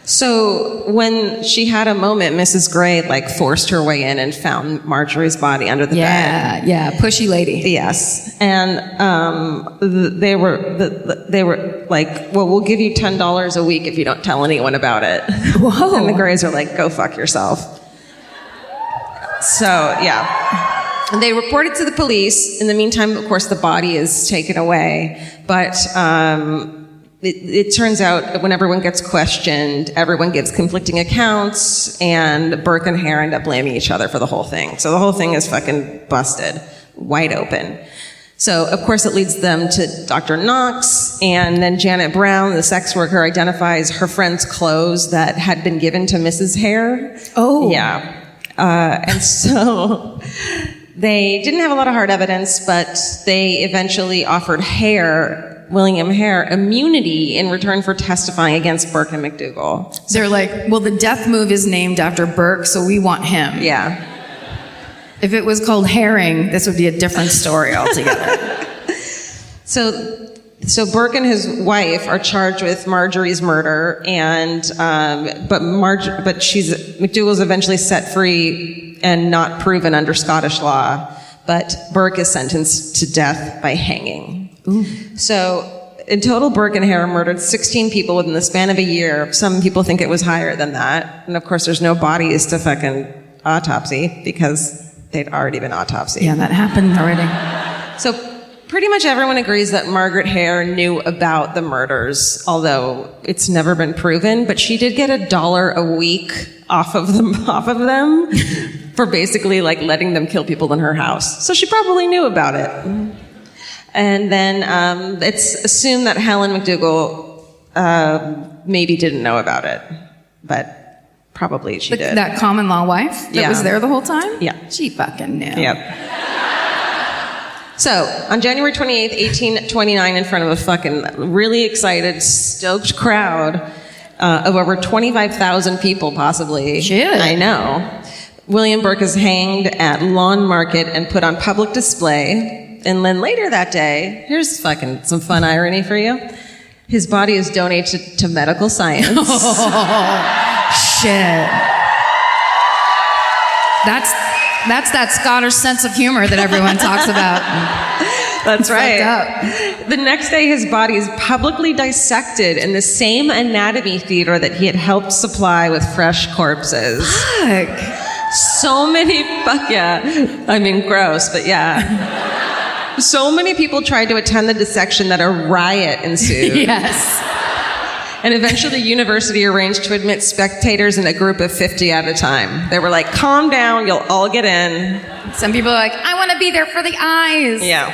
So when she had a moment, Mrs. Gray like forced her way in and found Marjorie's body under the bed. Yeah, pushy lady. Yes, and they were like, well, we'll give you $10 a week if you don't tell anyone about it. Whoa! And the Grays are like, go fuck yourself. So yeah, and they reported to the police. In the meantime, of course, the body is taken away, but. It turns out that when everyone gets questioned, everyone gives conflicting accounts, and Burke and Hare end up blaming each other for the whole thing. So the whole thing is fucking busted, wide open. So, of course, it leads them to Dr. Knox, and then Janet Brown, the sex worker, identifies her friend's clothes that had been given to Mrs. Hare. Oh. Yeah. And so they didn't have a lot of hard evidence, but they eventually offered William Hare, immunity in return for testifying against Burke and McDougal. They're like, well, the death move is named after Burke, so we want him. Yeah. If it was called Herring, this would be a different story altogether. So Burke and his wife are charged with Marjorie's murder, and but McDougal's eventually set free and not proven under Scottish law. But Burke is sentenced to death by hanging. Ooh. So in total, Burke and Hare murdered 16 people within the span of a year. Some people think it was higher than that. And of course, there's no bodies to fucking autopsy because they'd already been autopsied. Yeah, that happened already. So pretty much everyone agrees that Margaret Hare knew about the murders, although it's never been proven. But she did get $1 a week off of them for basically like letting them kill people in her house. So she probably knew about it. And then it's assumed that Helen McDougal maybe didn't know about it, but probably she did. That common law wife that was there the whole time? Yeah. She fucking knew. Yep. So, on January 28th, 1829, in front of a fucking really excited, stoked crowd of over 25,000 people, possibly. Shit. I know. William Burke is hanged at Lawn Market and put on public display. And then later that day, here's fucking some fun irony for you. His body is donated to medical science. Shit. That's that Scottish sense of humor that everyone talks about. That's right. Fucked up. The next day, his body is publicly dissected in the same anatomy theater that he had helped supply with fresh corpses. Fuck. So many, fuck yeah. I mean, gross, but yeah. So many people tried to attend the dissection that a riot ensued. Yes. And eventually the university arranged to admit spectators in a group of 50 at a time. They were like, calm down, you'll all get in. Some people are like, I want to be there for the eyes. Yeah.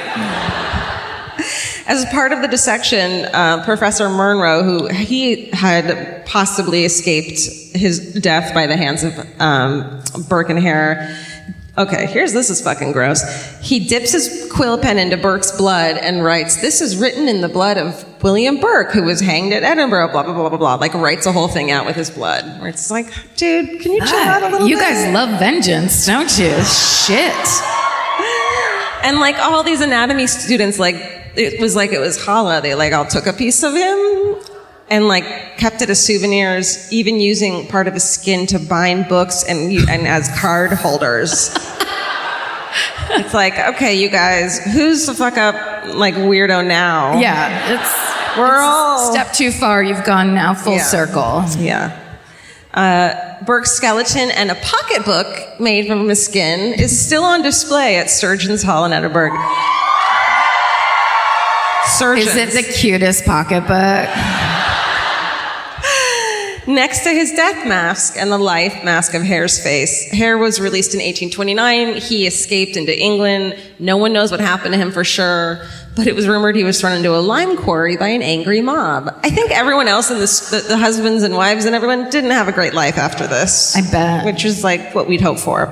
As part of the dissection, Professor Munro, who he had possibly escaped his death by the hands of Burke and Hare. Okay, this is fucking gross. He dips his quill pen into Burke's blood and writes, "This is written in the blood of William Burke, who was hanged at Edinburgh," blah, blah, blah, blah, blah. Like, writes the whole thing out with his blood. Where it's like, dude, can you chill out a little bit? You guys love vengeance, don't you? Shit. And like all these anatomy students, like, it was Hala. They like all took a piece of him and like kept it as souvenirs, even using part of his skin to bind books and as card holders. It's like, okay, you guys, who's the fuck up like weirdo now? Yeah, we're all a step too far. You've gone now full circle. Yeah. Burke's skeleton and a pocketbook made from his skin is still on display at Surgeons Hall in Edinburgh. Surgeons. Is it the cutest pocketbook? Next to his death mask and the life mask of Hare's face. Hare was released in 1829. He escaped into England. No one knows what happened to him for sure, but it was rumored he was thrown into a lime quarry by an angry mob. I think everyone else in this, the husbands and wives and everyone didn't have a great life after this. I bet. Which is like what we'd hope for.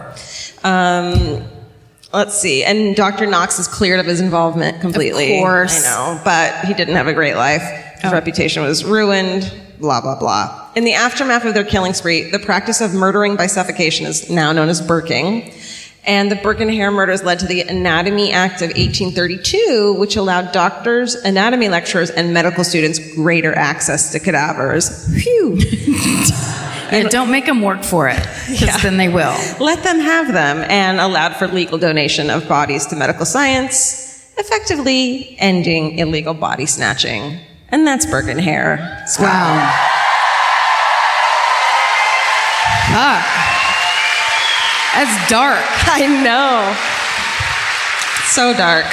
Let's see. And Dr. Knox is cleared of his involvement completely. Of course. I know, but he didn't have a great life. His reputation was ruined. Blah, blah, blah. In the aftermath of their killing spree, the practice of murdering by suffocation is now known as burking. And the Burke and Hare murders led to the Anatomy Act of 1832, which allowed doctors, anatomy lecturers, and medical students greater access to cadavers. Phew. And don't make them work for it, because then they will. Let them have them, and allowed for legal donation of bodies to medical science, effectively ending illegal body snatching. And that's Burke and Hare. Wow. Fuck. That's dark. I know. So dark.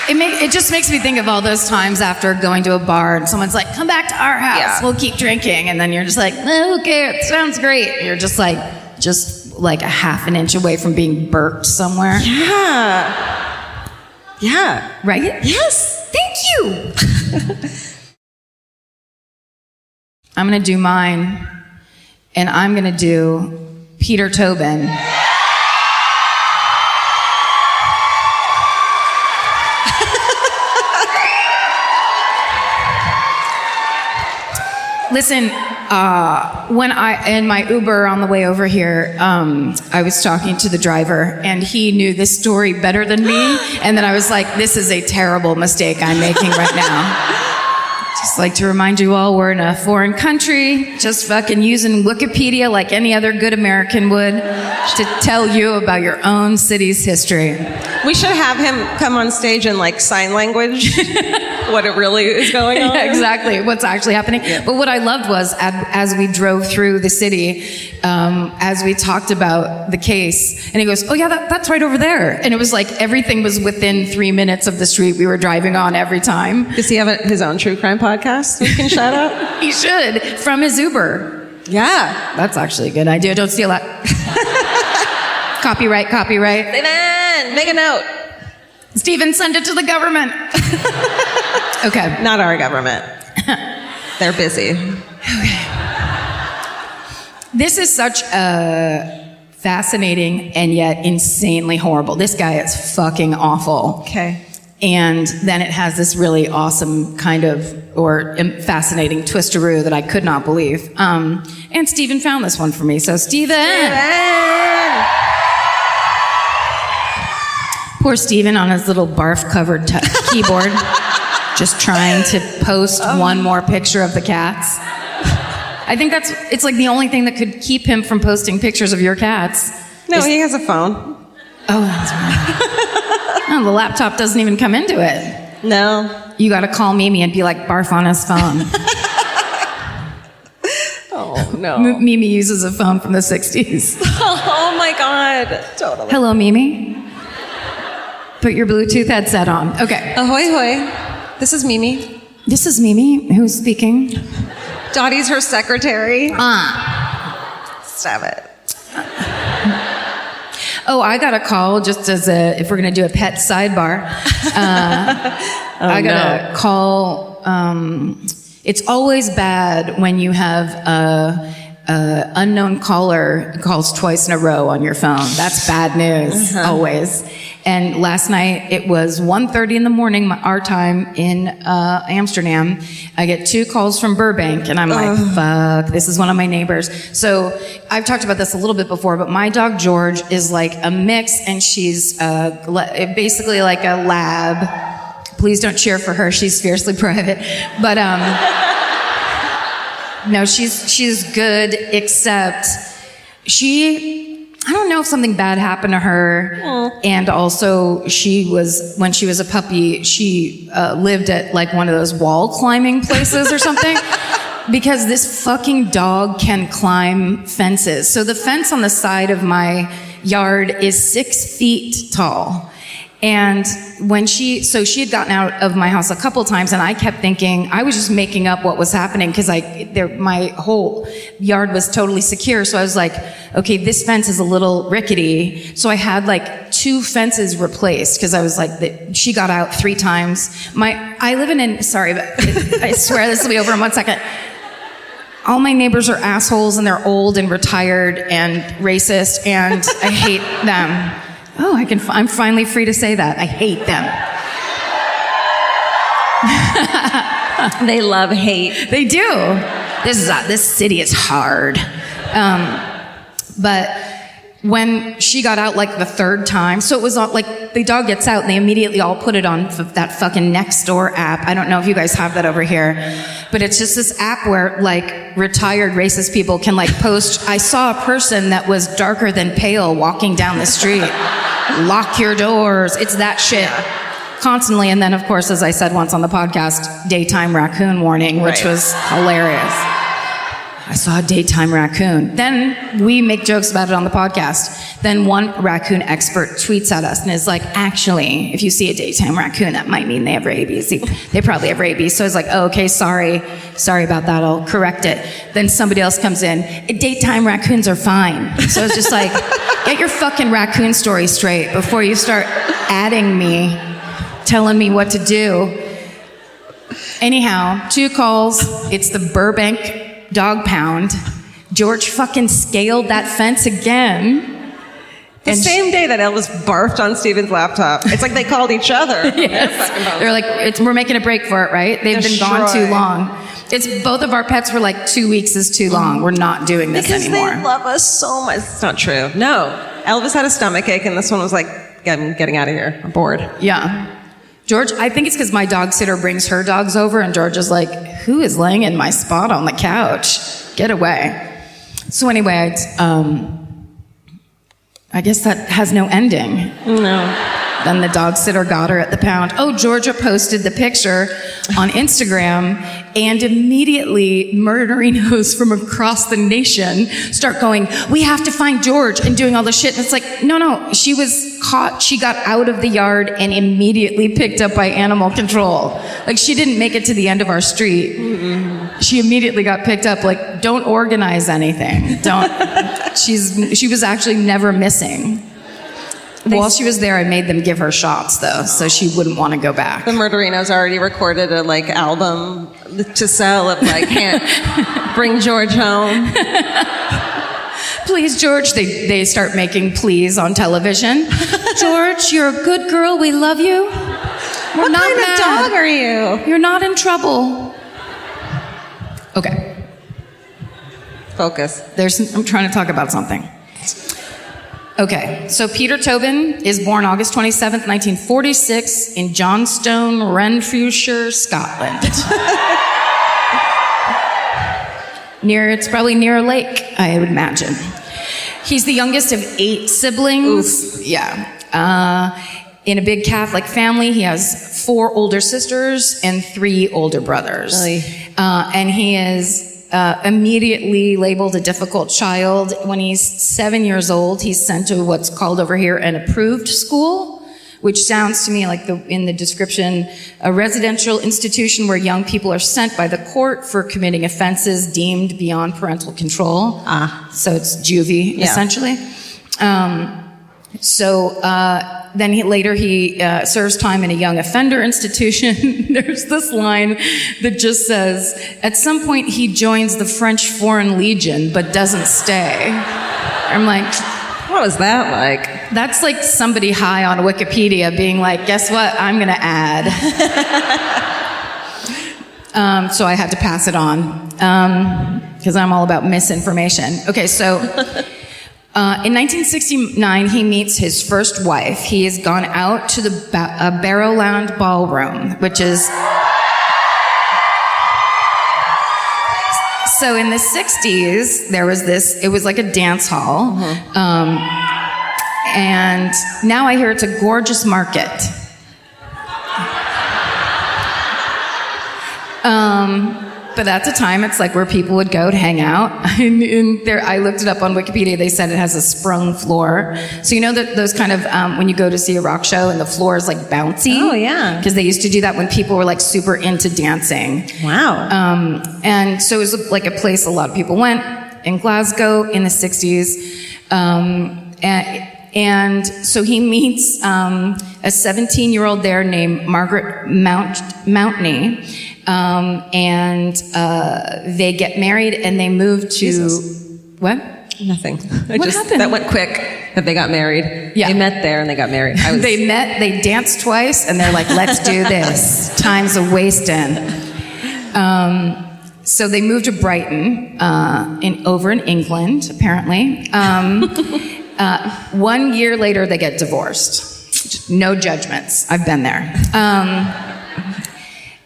It just makes me think of all those times after going to a bar and someone's like, come back to our house, we'll keep drinking. And then you're just like, oh, okay, it sounds great. And you're just like a half an inch away from being burped somewhere. Yeah. Yeah. Right? Yes. Thank you. I'm going to do mine, and I'm going to do Peter Tobin. Listen, when in my Uber on the way over here, I was talking to the driver, and he knew this story better than me, and then I was like, this is a terrible mistake I'm making right now. Just like to remind you all, we're in a foreign country, just fucking using Wikipedia like any other good American would to tell you about your own city's history. We should have him come on stage in like sign language, what it really is going on. Yeah, exactly, what's actually happening. Yeah. But what I loved was as we drove through the city, as we talked about the case, and he goes, oh yeah, that's right over there. And it was like everything was within 3 minutes of the street we were driving on every time. Does he have his own true crime podcast we can shout out? He should, from his Uber. Yeah. That's actually a good idea. Don't steal that. Copyright. Say that. Make a note. Steven, send it to the government. Okay. Not our government. They're busy. This is such a fascinating and yet insanely horrible. This guy is fucking awful. Okay. And then it has this really awesome kind of, or fascinating twisteroo that I could not believe. And Steven found this one for me. So Steven! Poor Steven on his little barf-covered keyboard, just trying to post one more picture of the cats. I think it's like the only thing that could keep him from posting pictures of your cats. No, he has a phone. Oh, that's right. No, the laptop doesn't even come into it. No. You got to call Mimi and be like, barf on his phone. Oh, no. Mimi uses a phone from the 60s. Oh, my God. Totally. Hello, Mimi. Put your Bluetooth headset on. Okay. Ahoy, hoy. This is Mimi. This is Mimi. Who's speaking? Dottie's her secretary. Stop it. Oh, I got a call just as if we're going to do a pet sidebar. I got a call. It's always bad when you have a unknown caller calls twice in a row on your phone. That's bad news, always. And last night, it was 1:30 in the morning, our time in Amsterdam. I get 2 calls from Burbank, and I'm like, fuck, this is one of my neighbors. So I've talked about this a little bit before, but my dog George is like a mix, and she's basically like a lab. Please don't cheer for her. She's fiercely private. But no, she's good, except I don't know if something bad happened to her. And also when she was a puppy, she lived at like one of those wall climbing places or something. Because this fucking dog can climb fences. So the fence on the side of my yard is 6 feet tall. And she had gotten out of my house a couple times, and I kept thinking, I was just making up what was happening because my whole yard was totally secure. So I was like, okay, this fence is a little rickety. So I had like 2 fences replaced because I was like, she got out 3 times. I live sorry, but I swear this will be over in 1 second. All my neighbors are assholes, and they're old and retired and racist, and I hate them. Oh, I'm finally free to say that. I hate them. They love hate. They do. This city is hard. But when she got out like the 3rd time, so it was all, like the dog gets out and they immediately all put it on that fucking Nextdoor app. I don't know if you guys have that over here, but it's just this app where like retired racist people can like post, I saw a person that was darker than pale walking down the street. Lock your doors. It's that shit. Constantly. And then, of course, as I said once on the podcast, daytime raccoon warning, which was hilarious. I saw a daytime raccoon. Then we make jokes about it on the podcast. Then one raccoon expert tweets at us and is like, actually, if you see a daytime raccoon, that might mean they have rabies. They probably have rabies. So I was like, oh, okay, sorry about that. I'll correct it. Then somebody else comes in. Daytime raccoons are fine. So it's just like, get your fucking raccoon story straight before you start adding me, telling me what to do. Anyhow, 2 calls. It's the Burbank dog pound. George fucking scaled that fence again. The same day that Elvis barfed on Steven's laptop. It's like they called each other. Yes. They're like, we're making a break for it, right? They've been gone too long. Both of our pets were like 2 weeks is too long. We're not doing this anymore. Because they love us so much. It's not true. No. Elvis had a stomachache, and this one was like, I'm getting out of here. I'm bored. Yeah. George, I think it's because my dog sitter brings her dogs over, and George is like, who is laying in my spot on the couch? Get away. So anyway, I guess that has no ending. No. Then the dog sitter got her at the pound. Oh, Georgia posted the picture on Instagram, and immediately murderinos from across the nation start going, we have to find George, and doing all this shit. And it's like, no, she was caught. She got out of the yard and immediately picked up by animal control. Like, she didn't make it to the end of our street. Mm-mm. She immediately got picked up. Like, don't organize anything. She was actually never missing. While she was there, I made them give her shots, though, so she wouldn't want to go back. The Murderinos already recorded a album to sell of bring George home. Please, George. They start making pleas on television. George, you're a good girl. We love you. We're What not kind mad. of dog are you? You're not in trouble. Okay. Focus. I'm trying to talk about something. Okay, so Peter Tobin is born August 27th, 1946 in Johnstone, Renfrewshire, Scotland. It's probably near a lake, I would imagine. He's the youngest of 8 siblings. Oof. Yeah. In a big Catholic family, he has 4 older sisters and 3 older brothers. And he is immediately labeled a difficult child. When he's 7 years old, he's sent to what's called over here an approved school, which sounds to me like in the description, a residential institution where young people are sent by the court for committing offenses deemed beyond parental control. So it's juvie, essentially. Then he serves time in a young offender institution. There's this line that just says, at some point he joins the French Foreign Legion, but doesn't stay. I'm like, what was that like? That's like somebody high on Wikipedia being like, guess what? I'm going to add. So I had to pass it on because I'm all about misinformation. Okay, so... in 1969, he meets his first wife. He has gone out to the Barrowland Ballroom, which is... So in the 60s, there was this... It was like a dance hall. And now I hear it's a gorgeous market. But at the time, it's like where people would go to hang out. I looked it up on Wikipedia. They said it has a sprung floor. So you know that those kind of, when you go to see a rock show and the floor is like bouncy? Oh, yeah. Because they used to do that when people were like super into dancing. Wow. And so it was like a place a lot of people went in Glasgow in the 60s. And so he meets a 17-year-old there named Margaret Mountney. And they get married and they move to... Jesus. What? Nothing. What happened? That went quick, that they got married. Yeah. They met there and they got married. They met, they danced twice, and they're like, let's do this. Time's a wasting. So they moved to Brighton, over in England, apparently. 1 year later, they get divorced. No judgments. I've been there.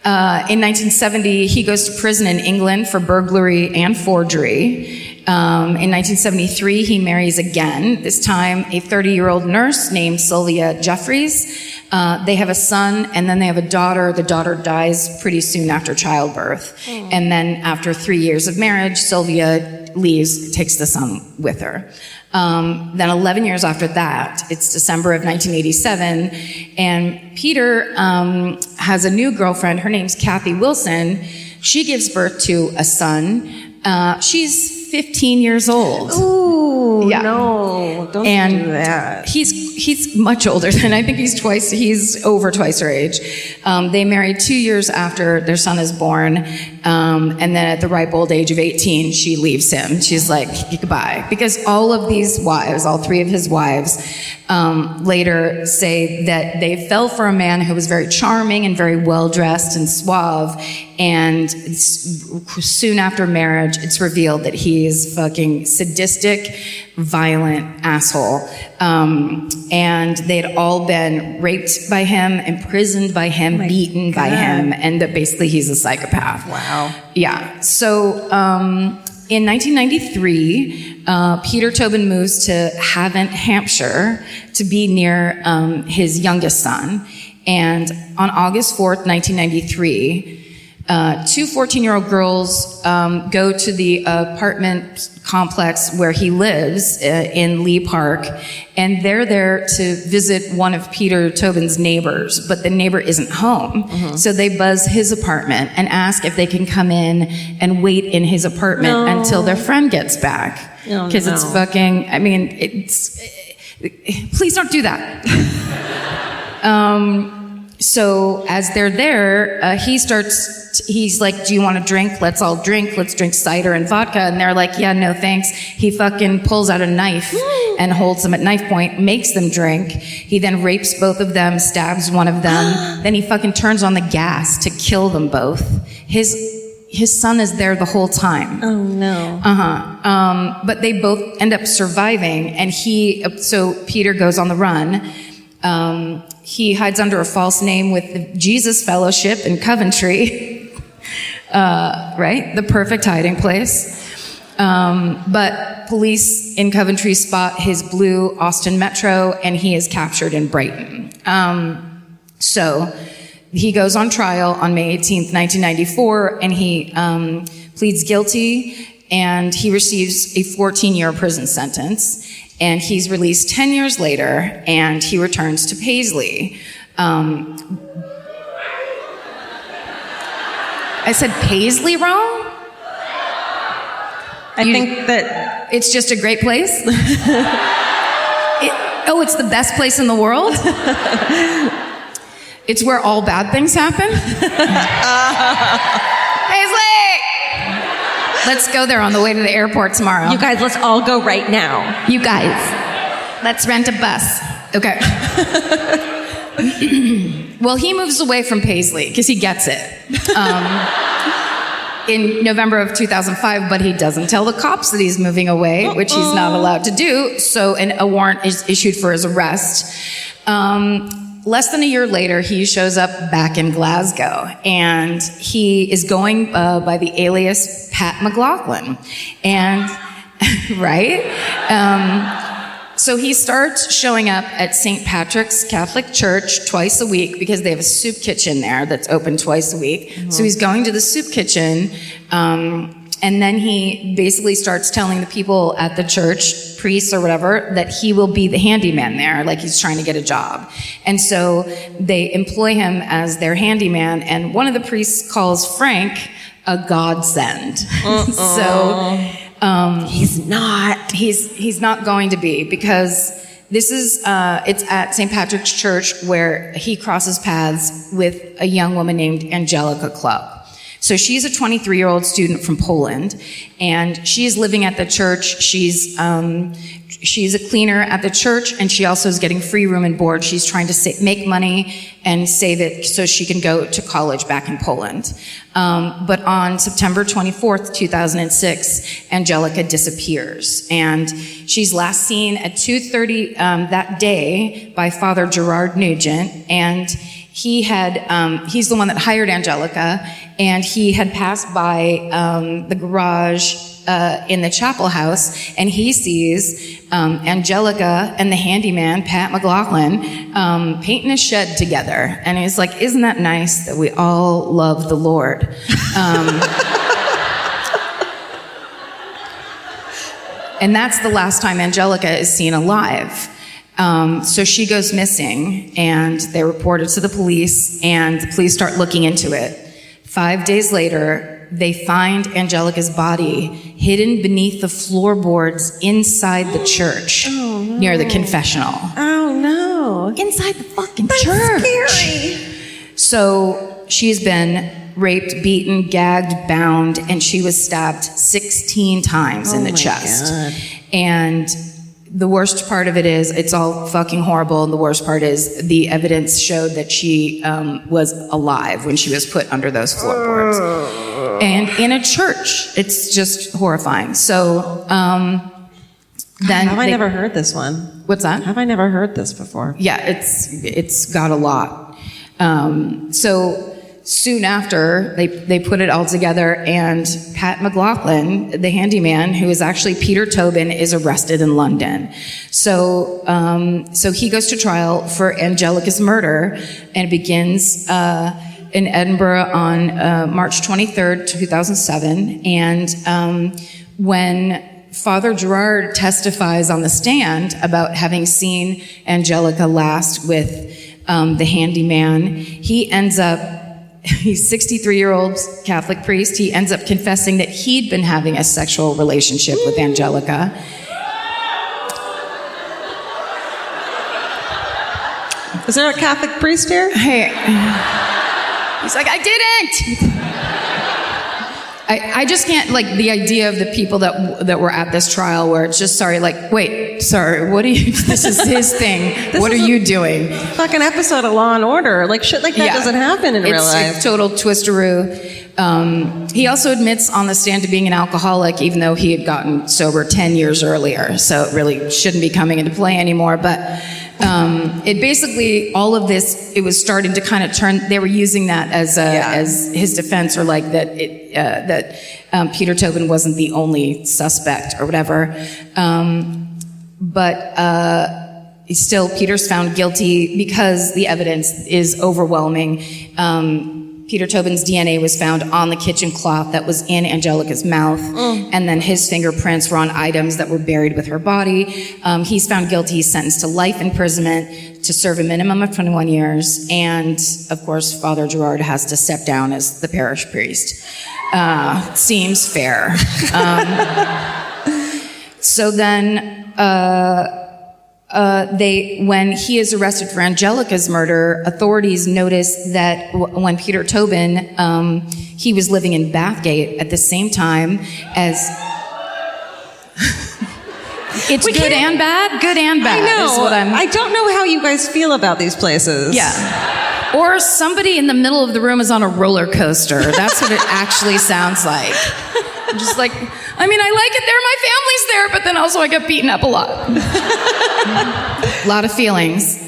In 1970, he goes to prison in England for burglary and forgery. In 1973, he marries again, this time a 30-year-old nurse named Sylvia Jeffries. They have a son, and then they have a daughter. The daughter dies pretty soon after childbirth. And then after 3 years of marriage, Sylvia leaves, takes the son with her. Then 11 years after that, it's December of 1987, and Peter has a new girlfriend. Her name's Kathy Wilson. She gives birth to a son. She's 15 years old. Ooh, Yeah. no, don't And do that. he's much older than, I think he's over twice her age. They married 2 years after their son is born. And then at the ripe old age of 18, she leaves him. She's like, goodbye. Because all of these wives, all 3 of his wives, later say that they fell for a man who was very charming and very well-dressed and suave. And soon after marriage, it's revealed that he is fucking sadistic, violent asshole. And they'd all been raped by him, imprisoned by him, beaten by him, and that basically he's a psychopath. Wow. Yeah. So in 1993, Peter Tobin moves to Havant, Hampshire, to be near his youngest son. And on August 4th, 1993, 2 14-year-old girls go to the apartment complex where he lives in Lee Park, and they're there to visit one of Peter Tobin's neighbors, but the neighbor isn't home. So they buzz his apartment and ask if they can come in and wait in his apartment until their friend gets back. Because it's fucking, I mean, Please don't do that. So as they're there, he's like, do you want to drink? Let's all drink. Let's drink cider and vodka. And they're like, yeah, no thanks. He fucking pulls out a knife and holds them at knife point, makes them drink. He then rapes both of them, stabs one of them. Then he fucking turns on the gas to kill them both. His son is there the whole time. Oh no. But they both end up surviving, and so Peter goes on the run. He hides under a false name with the Jesus Fellowship in Coventry, right? The perfect hiding place. But police in Coventry spot his blue Austin Metro, and he is captured in Brighton. So he goes on trial on May 18th, 1994, and he pleads guilty, and he receives a 14-year prison sentence. And he's released 10 years later, and he returns to Paisley. I said Paisley wrong? I think that it's just a great place? It's the best place in the world? It's where all bad things happen? Paisley! Let's go there on the way to the airport tomorrow. you guys, let's all go right now. You guys, let's rent a bus. Okay. Well, he moves away from Paisley because he gets it in November of 2005, but he doesn't tell the cops that he's moving away, which he's not allowed to do. So a warrant is issued for his arrest. Less than a year later, he shows up back in Glasgow, and he is going by the alias Pat McLaughlin. And, right? So he starts showing up at St. Patrick's Catholic Church twice a week because they have a soup kitchen there that's open twice a week. Mm-hmm. So he's going to the soup kitchen, and then he basically starts telling the people at the church, priests or whatever, that he will be the handyman there, like he's trying to get a job. And so they employ him as their handyman, and one of the priests calls Frank a godsend. So he's not going to be, because this is it's at St. Patrick's Church where he crosses paths with a young woman named Angelica Clubb. So she's a 23-year-old student from Poland, and she's living at the church. She's a cleaner at the church, and she also is getting free room and board. She's trying to make money and save it so she can go to college back in Poland. But on September 24th, 2006, Angelica disappears, and she's last seen at 2:30 that day by Father Gerard Nugent, and he's the one that hired Angelica, and he had passed by the garage in the chapel house, and he sees Angelica and the handyman, Pat McLaughlin, painting a shed together. And he's like, isn't that nice that we all love the Lord? And that's the last time Angelica is seen alive. So she goes missing, and they report it to the police, and the police start looking into it. 5 days later, they find Angelica's body hidden beneath the floorboards inside the church, near the confessional. Oh no. Inside the fucking church. Scary. So she's been raped, beaten, gagged, bound, and she was stabbed 16 times in the chest. God. And the worst part of it is, it's all fucking horrible, and the worst part is the evidence showed that she was alive when she was put under those floorboards. And in a church. It's just horrifying. So then... Have I never heard this one? What's that? Have I never heard this before? Yeah, it's got a lot. So soon after, they put it all together, and Pat McLaughlin, the handyman, who is actually Peter Tobin, is arrested in London. So he goes to trial for Angelica's murder, and it begins in Edinburgh on March 23rd, 2007. And when Father Gerard testifies on the stand about having seen Angelica last with the handyman, he's 63-year-old Catholic priest. He ends up confessing that he'd been having a sexual relationship with Angelica. Is there a Catholic priest here? Hey. He's like, I didn't. I just can't, like, the idea of the people that were at this trial where it's just, what are you, this is his thing. What are you doing? Fucking episode of Law and Order. Like, shit like that doesn't happen in real life. It's total twisteroo. He also admits on the stand to being an alcoholic, even though he had gotten sober 10 years earlier. So it really shouldn't be coming into play anymore. But it basically, all of this, it was starting to kind of turn, they were using that as his defense, or like that Peter Tobin wasn't the only suspect or whatever. But still, Peter's found guilty because the evidence is overwhelming. Peter Tobin's DNA was found on the kitchen cloth that was in Angelica's mouth, and then his fingerprints were on items that were buried with her body. He's found guilty. He's sentenced to life imprisonment to serve a minimum of 21 years, and of course, Father Gerard has to step down as the parish priest. Seems fair. So then, when he is arrested for Angelica's murder, authorities noticed that when Peter Tobin, he was living in Bathgate at the same time as... It's good and bad? Good and bad. I know. Is what I don't know how you guys feel about these places. Yeah. Or somebody in the middle of the room is on a roller coaster. That's what it actually sounds like. I'm just like, I mean, I like it there, my family's there, but then also I get beaten up a lot. A lot of feelings.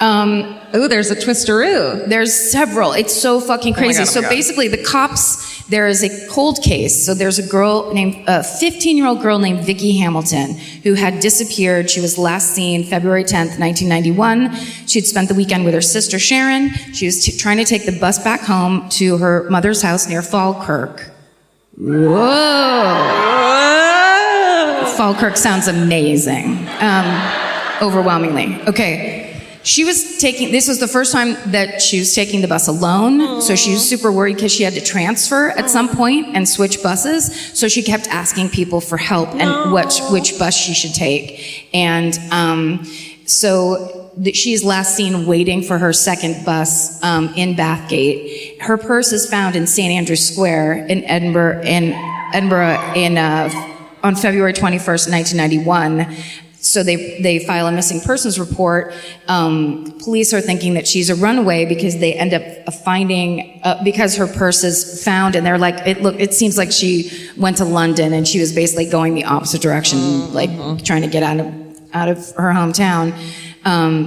Ooh, there's a twisteroo. There's several. It's so fucking crazy. Oh my God. Basically, the cops, there is a cold case. So there's a 15-year-old girl named Vicky Hamilton who had disappeared. She was last seen February 10th, 1991. She had spent the weekend with her sister Sharon. She was trying to take the bus back home to her mother's house near Falkirk. Whoa. Falkirk sounds amazing. Overwhelmingly. Okay. This was the first time that she was taking the bus alone. So she was super worried because she had to transfer at some point and switch buses. So she kept asking people for help and which bus she should take. And she's last seen waiting for her second bus in Bathgate. Her purse is found in St. Andrew's Square in Edinburgh on February 21st, 1991. So they file a missing persons report. Police are thinking that she's a runaway because they end up finding, because her purse is found, and they're like, it seems like she went to London and she was basically going the opposite direction, trying to get out of her hometown.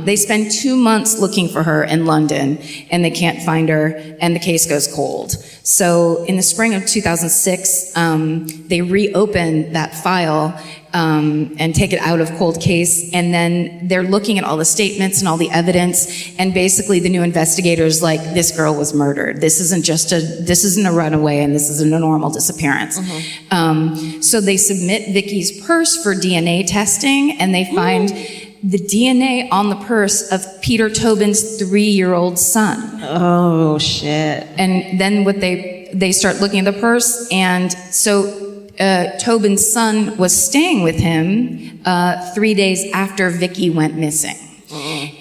They spend 2 months looking for her in London, and they can't find her, and the case goes cold. So in the spring of 2006, they reopen that file and take it out of cold case, and then they're looking at all the statements and all the evidence, and basically the new investigators like, this girl was murdered. This isn't a runaway, and this isn't a normal disappearance. So they submit Vicky's purse for DNA testing, and they find the DNA on the purse of Peter Tobin's 3-year-old son. Oh, shit. And then they start looking at the purse, and so Tobin's son was staying with him 3 days after Vicky went missing.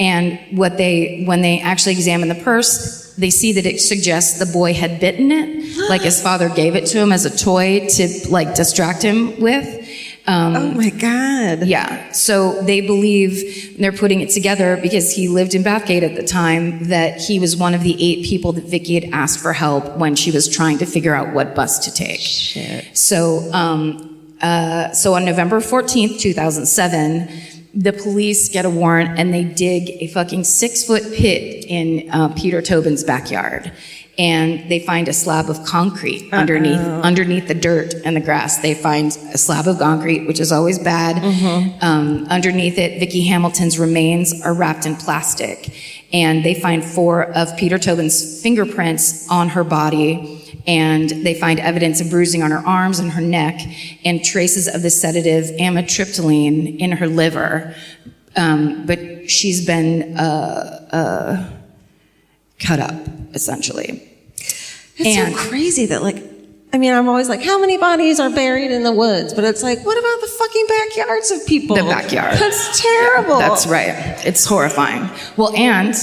And when they actually examine the purse, they see that it suggests the boy had bitten it, like his father gave it to him as a toy to distract him with. Oh my God. Yeah. So they believe, they're putting it together because he lived in Bathgate at the time, that he was one of the 8 people that Vicky had asked for help when she was trying to figure out what bus to take. Shit. So on November 14th, 2007, the police get a warrant and they dig a fucking 6-foot pit in Peter Tobin's backyard. And they find a slab of concrete underneath the dirt and the grass. They find a slab of concrete, which is always bad. Underneath it, Vicky Hamilton's remains are wrapped in plastic. And they find 4 of Peter Tobin's fingerprints on her body. And they find evidence of bruising on her arms and her neck, and traces of the sedative amitriptyline in her liver. But she's been cut up, essentially. It's so crazy that, I mean, I'm always like, how many bodies are buried in the woods? But it's like, what about the fucking backyards of people? The backyard. That's terrible. That's right. It's horrifying. Well, and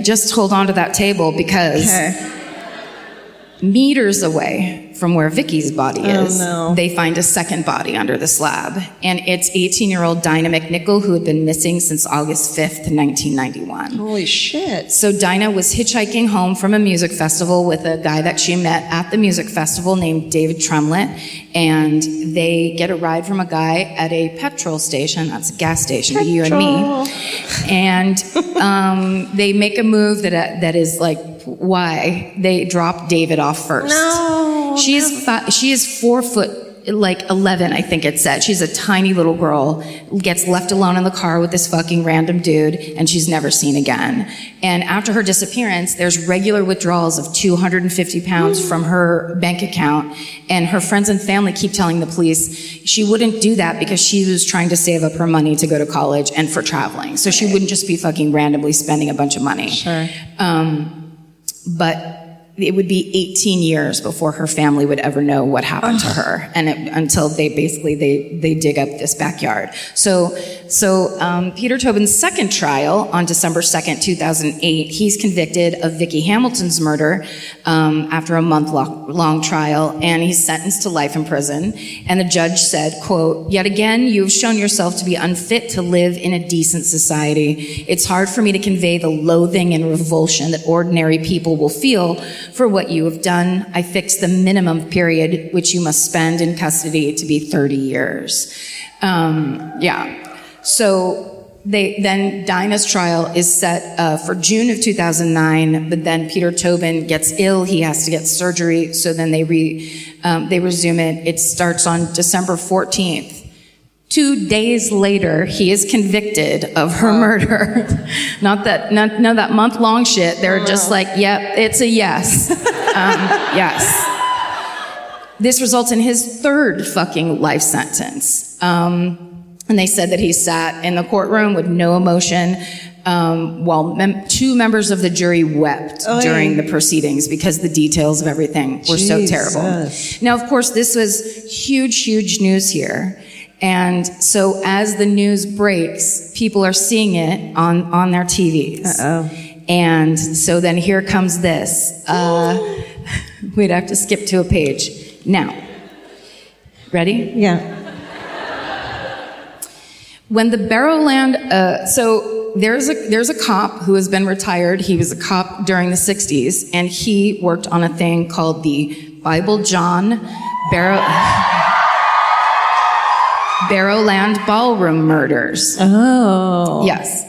just hold on to that table because meters away from where Vicky's body is, they find a second body under the slab. And it's 18-year-old Dinah McNichol, who had been missing since August 5th, 1991. Holy shit. So Dinah was hitchhiking home from a music festival with a guy that she met at the music festival named David Tremlett. And they get a ride from a guy at a petrol station. That's a gas station, you and me. And they make a move that is like, why? They drop David off first. No. She is 4 foot, like 11, I think it said. She's a tiny little girl, gets left alone in the car with this fucking random dude, and she's never seen again. And after her disappearance, there's regular withdrawals of 250 pounds from her bank account, and her friends and family keep telling the police she wouldn't do that because she was trying to save up her money to go to college and for traveling. So she wouldn't just be fucking randomly spending a bunch of money. Sure. But it would be 18 years before her family would ever know what happened to her, and until they dig up this backyard. So Peter Tobin's second trial on December 2nd, 2008, he's convicted of Vicky Hamilton's murder after a month-long trial, and he's sentenced to life in prison. And the judge said, quote, "Yet again, you've shown yourself to be unfit to live in a decent society. It's hard for me to convey the loathing and revulsion that ordinary people will feel for what you have done. I fixed the minimum period which you must spend in custody to be 30 years. So then Dinah's trial is set for June of 2009, but then Peter Tobin gets ill. He has to get surgery. So then they resume it. It starts on December 14th. 2 days later, he is convicted of her murder. Not that month-long shit. They're just like, yep, it's a yes. Yes. This results in his third fucking life sentence. And they said that he sat in the courtroom with no emotion, while two members of the jury wept during the proceedings because the details of everything were so terrible. Now, of course, this was huge, huge news here. And so as the news breaks, people are seeing it on their TVs. And so then here comes this. We'd have to skip to a page. Now, ready? Yeah. When the Barrowland, so there's a cop who has been retired. He was a cop during the 60s, and he worked on a thing called the Bible John Barrowland Ballroom Murders. Oh. Yes.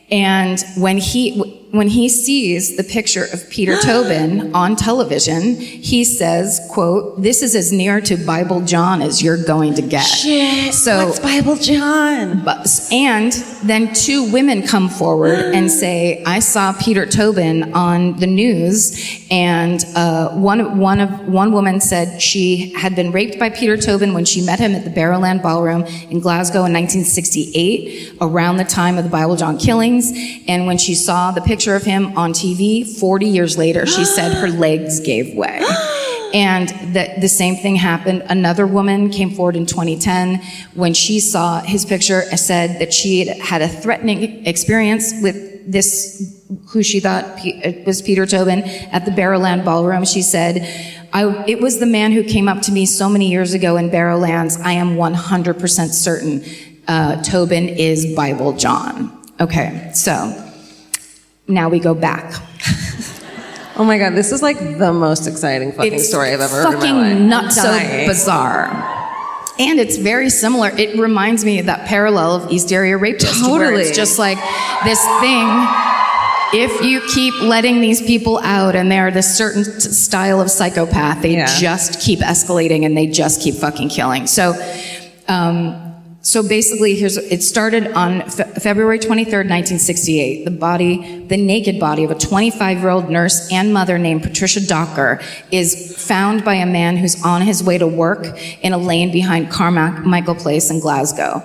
And when he sees the picture of Peter Tobin on television, he says, quote, "This is as near to Bible John as you're going to get." Shit, so, what's Bible John? And then two women come forward and say, "I saw Peter Tobin on the news," and one woman said she had been raped by Peter Tobin when she met him at the Barrowland Ballroom in Glasgow in 1968, around the time of the Bible John killings, and when she saw the picture of him on TV 40 years later, she said her legs gave way. And the same thing happened. Another woman came forward in 2010 when she saw his picture and said that she had a threatening experience with this, who she thought was Peter Tobin, at the Barrowland Ballroom. She said, "It was the man who came up to me so many years ago in Barrowlands. I am 100% certain Tobin is Bible John." Okay, so now we go back. Oh my God, this is like the most exciting fucking story I've ever heard in my life. It's fucking nuts, so bizarre. And it's very similar. It reminds me of that parallel of East Area Rapist. Totally. Where it's just like this thing, if you keep letting these people out and they're this certain style of psychopath, they just keep escalating and they just keep fucking killing. So basically, it started on February 23rd, 1968. The naked body of a 25-year-old nurse and mother named Patricia Docker is found by a man who's on his way to work in a lane behind Carmichael Place in Glasgow.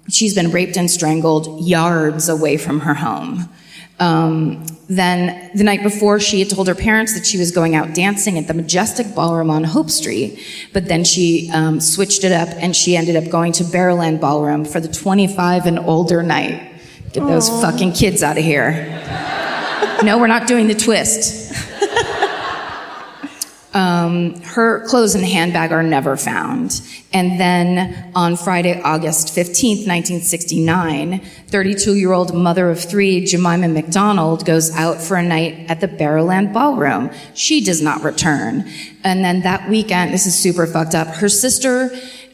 She's been raped and strangled yards away from her home. Then the night before, she had told her parents that she was going out dancing at the Majestic Ballroom on Hope Street, but then she switched it up and she ended up going to Barrowland Ballroom for the 25 and older night. Get those fucking kids out of here. No, we're not doing the twist. Her clothes and handbag are never found. And then on Friday, August 15th, 1969, 32-year-old mother of three, Jemima McDonald, goes out for a night at the Barrowland Ballroom. She does not return. And then that weekend, this is super fucked up, her sister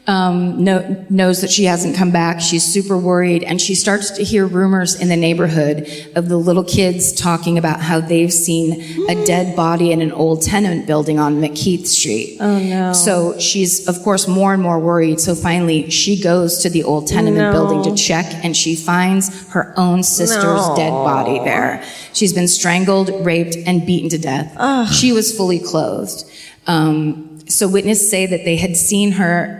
knows that she hasn't come back. She's super worried, and she starts to hear rumors in the neighborhood of the little kids talking about how they've seen a dead body in an old tenement building on McKeith Street. Oh no. So she's, of course, more and more worried. So finally, she goes to the old tenement building to check, and she finds her own sister's dead body there. She's been strangled, raped, and beaten to death. She was fully clothed. So witnesses say that they had seen her,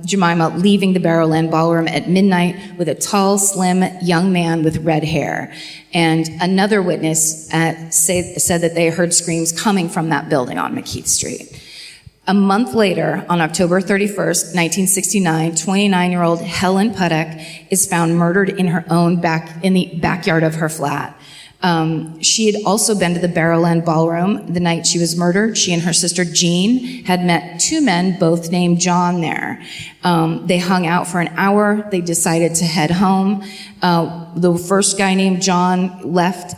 Jemima, leaving the Barrowland Ballroom at midnight with a tall, slim young man with red hair. And another witness said that they heard screams coming from that building on McKeith Street. A month later, on October 31st, 1969, 29-year-old Helen Puttock is found murdered in the backyard of her flat. She had also been to the Barrowland Ballroom the night she was murdered. She and her sister Jean had met two men, both named John, there. They hung out for an hour. They decided to head home. The first guy named John left.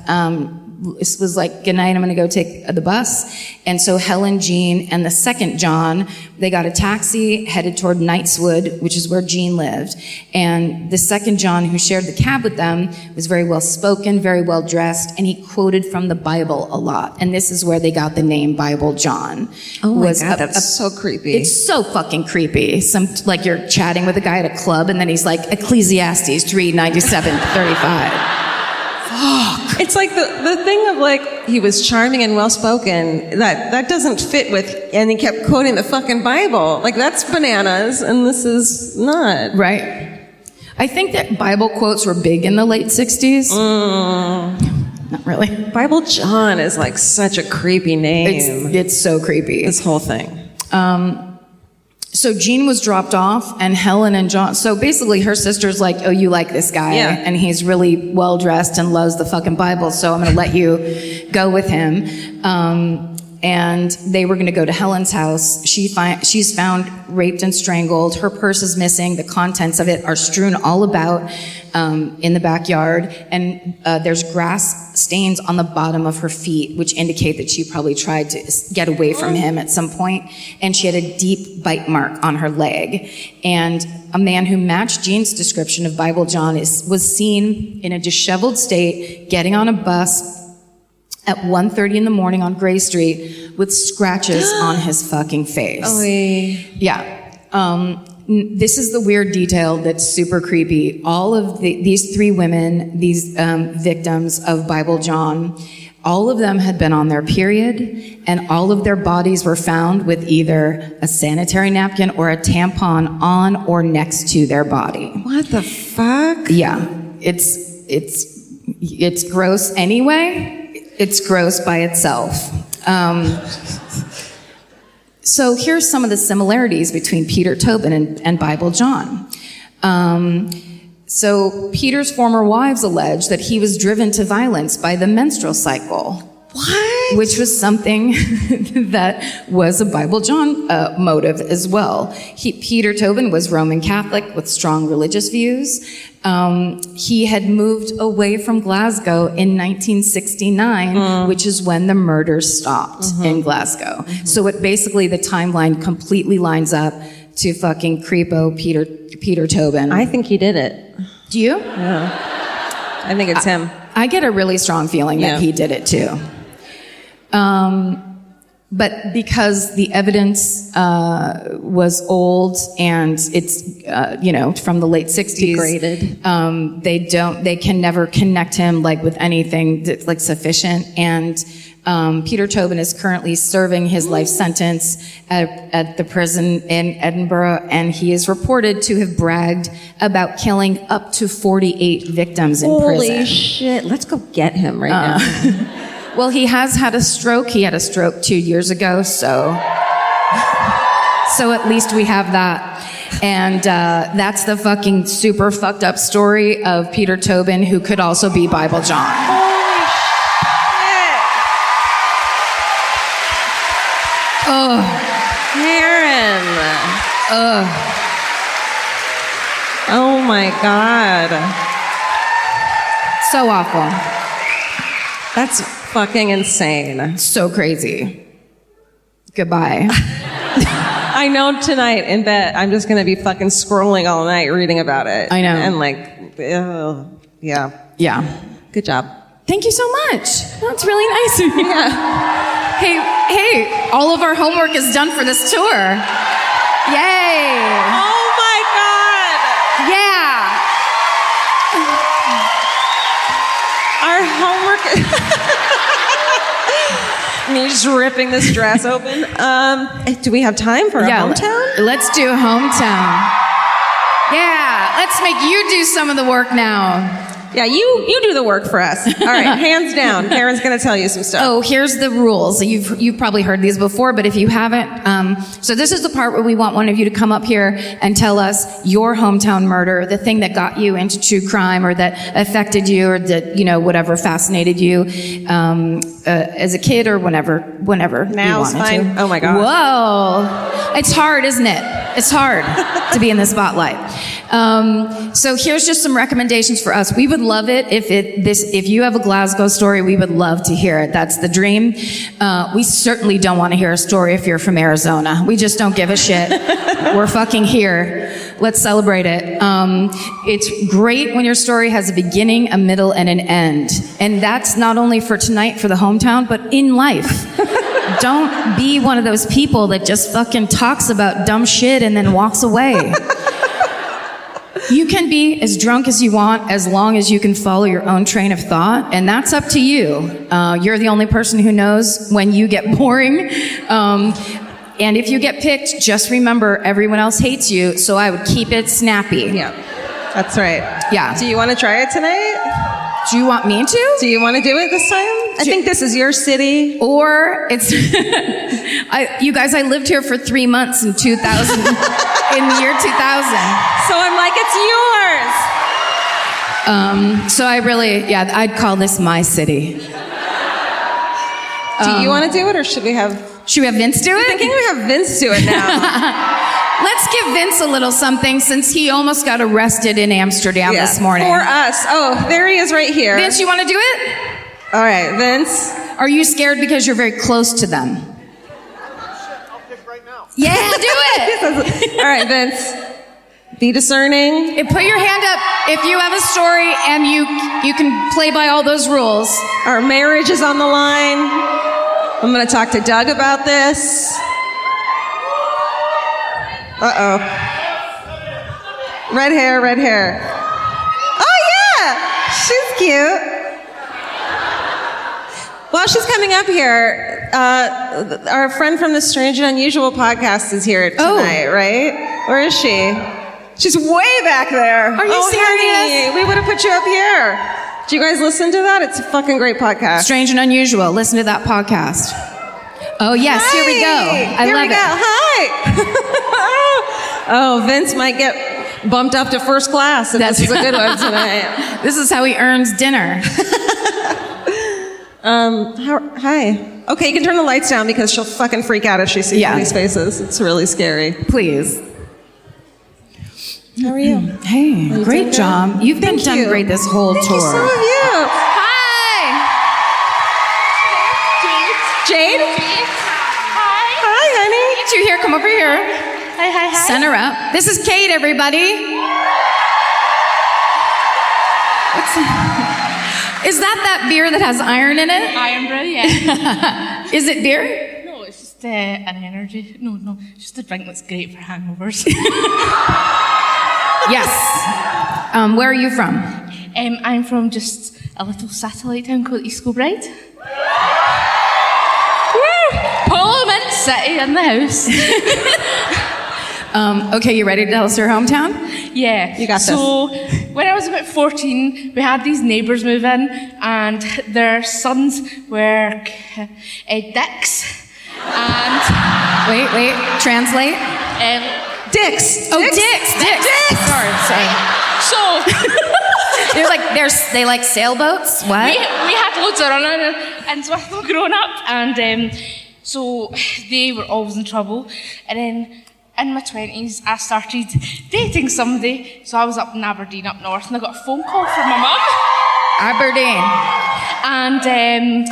This was like, good night, I'm going to go take the bus. And so Helen, Jean, and the second John, they got a taxi, headed toward Knightswood, which is where Jean lived. And the second John, who shared the cab with them, was very well spoken, very well dressed, and he quoted from the Bible a lot. And this is where they got the name Bible John. Oh my God, that's so creepy. It's so fucking creepy. Like you're chatting with a guy at a club, and then he's like, Ecclesiastes 3:97-35. It's like the thing of like, he was charming and well-spoken, that doesn't fit with, and he kept quoting the fucking Bible. Like, that's bananas, and this is not. Right. I think that Bible quotes were big in the late 60s. Not really. Bible John is like such a creepy name. It's so creepy. This whole thing. So Jean was dropped off, and Helen and John, so basically her sister's like, oh, you like this guy, and he's really well-dressed and loves the fucking Bible, so I'm going to let you go with him. And they were going to go to Helen's house. She's found raped and strangled. Her purse is missing. The contents of it are strewn all about in the backyard. And there's grass stains on the bottom of her feet, which indicate that she probably tried to get away from him at some point. And she had a deep bite mark on her leg. And a man who matched Jean's description of Bible John was seen in a disheveled state getting on a bus at 1:30 in the morning on Gray Street with scratches on his fucking face. Yeah. This is the weird detail that's super creepy. All of these three women, these victims of Bible John, all of them had been on their period, and all of their bodies were found with either a sanitary napkin or a tampon on or next to their body. What the fuck? Yeah. It's gross anyway. It's gross by itself. So here's some of the similarities between Peter Tobin and Bible John. So Peter's former wives allege that he was driven to violence by the menstrual cycle. What? Which was something that was a Bible John motive as well. Peter Tobin was Roman Catholic with strong religious views. He had moved away from Glasgow in 1969, which is when the murders stopped in Glasgow. So it basically, the timeline completely lines up to fucking creepo Peter Tobin. I think he did it. Do you? Yeah. I think it's him. I get a really strong feeling that he did it too. but because the evidence was old and it's from the late 60s, Degraded. They can never connect him like with anything that's like sufficient. And Peter Tobin is currently serving his life sentence at the prison in Edinburgh, and he is reported to have bragged about killing up to 48 victims in prison. Holy shit. Let's go get him right now. Well, he has had a stroke. He had a stroke 2 years ago, so at least we have that. And that's the fucking super fucked up story of Peter Tobin, who could also be Bible John. Holy shit. Oh, Karen. Oh my God. so awful. That's fucking insane. So crazy. Goodbye. I know tonight in bed I'm just going to be fucking scrolling all night reading about it. I know. And like, yeah. Yeah. Good job. Thank you so much. That's really nice of you. Yeah. Hey, all of our homework is done for this tour. Yay. Oh my God. Yeah. Our homework. Me just ripping this dress open. Do we have time for a hometown? Let's do a hometown. Yeah, let's make you do some of the work now. Yeah, you do the work for us. All right, hands down. Karen's going to tell you some stuff. Oh, here's the rules. You've probably heard these before, but if you haven't, so this is the part where we want one of you to come up here and tell us your hometown murder, the thing that got you into true crime or that affected you or that, whatever fascinated you as a kid or whenever Now's you wanted fine. to. Oh my God. Whoa. It's hard, isn't it? It's hard to be in the spotlight. So here's just some recommendations for us. We would love it if you have a Glasgow story, we would love to hear it. That's the dream. We certainly don't want to hear a story if you're from Arizona. We just don't give a shit. We're fucking here. Let's celebrate it. It's great when your story has a beginning, a middle, and an end. And that's not only for tonight for the hometown, but in life. Don't be one of those people that just fucking talks about dumb shit and then walks away. You can be as drunk as you want as long as you can follow your own train of thought, and that's up to you. You're the only person who knows when you get boring. And if you get picked, just remember everyone else hates you, so I would keep it snappy. Yeah, that's right. Yeah. Do you want to try it tonight? Do you want me to? Do you want to do it this time? I think this is your city. Or it's... you guys, I lived here for 3 months in 2000, in the year 2000. So I'm like, it's yours. So I really, I'd call this my city. Do you want to do it, or should we have... Should we have Vince do it? I'm thinking we have Vince do it now. Let's give Vince a little something since he almost got arrested in Amsterdam this morning. For us. Oh, there he is right here. Vince, you want to do it? All right, Vince. Are you scared because you're very close to them? I'll pick right now. Yeah, do it! All right, Vince. Be discerning. Put your hand up if you have a story and you can play by all those rules. Our marriage is on the line. I'm going to talk to Doug about this. Uh-oh. Red hair, red hair. Oh, yeah! She's cute. While she's coming up here, our friend from the Strange and Unusual podcast is here tonight, right? Where is she? She's way back there. Are you serious? Honey, we would have put you up here. Do you guys listen to that? It's a fucking great podcast. Strange and Unusual. Listen to that podcast. Oh, yes. Hi. Here we go. I Here love we go. Hi. Oh, Vince might get bumped up to first class if this is a good one tonight. This is how he earns dinner. Hi. Okay, you can turn the lights down because she'll fucking freak out if she sees all these faces. It's really scary. Please. How are you? Hey, great job. You've been done great this whole tour. Thank you, so have you. Hi. Jade? Hi. Hi, honey. Get you here. Come over here. Hi. Send her up. This is Kate, everybody. Is that beer that has iron in it? Iron bread, yeah. Is it beer? No, it's just an energy. No, just a drink that's great for hangovers. Yes. Where are you from? I'm from just a little satellite town called East Kilbride. Woo! Parliament City in the house. Okay, you ready to tell us your hometown? Yeah. You got this. So, when I was about 14, we had these neighbours move in, and their sons were dicks. And Wait, translate. Dicks. Oh, dicks. Sorry. So, They like sailboats? What? we had loads of running and so I was growing up, and so they were always in trouble. And then in my 20s, I started dating somebody. So I was up in Aberdeen, up north, and I got a phone call from my mum. Aberdeen. And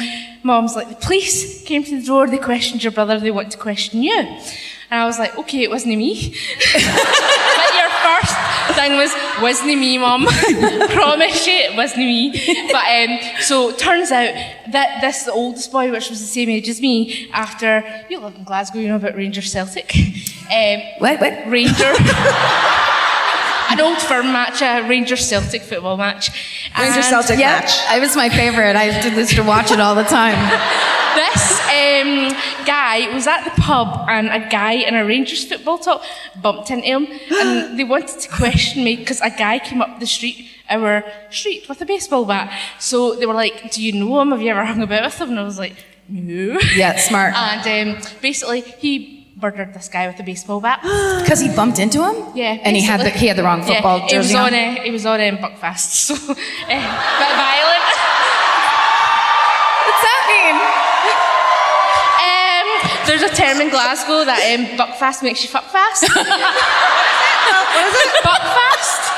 Mum's like, the police came to the door, they questioned your brother, they want to question you. And I was like, okay, it wasn't me. But your first thing wasn't me, Mum. Promise you, it wasn't me. But so it turns out that this, the oldest boy, which was the same age as me, after, you live in Glasgow, you know about Rangers Celtic. What? Ranger. An old firm match, a Rangers Celtic football match. Rangers Celtic match. It was my favorite. I used to watch it all the time. This guy was at the pub, and a guy in a Rangers football top bumped into him, and they wanted to question me because a guy came up our street with a baseball bat. So they were like, do you know him? Have you ever hung about with him? And I was like, no. Yeah, smart. And basically, he murdered this guy with a baseball bat. Because he bumped into him? Yeah. And he had the wrong football jersey on? He was on Buckfast, so a bit violent. What's that mean? There's a term in Glasgow that Buckfast makes you fuck fast. What is it? Buckfast.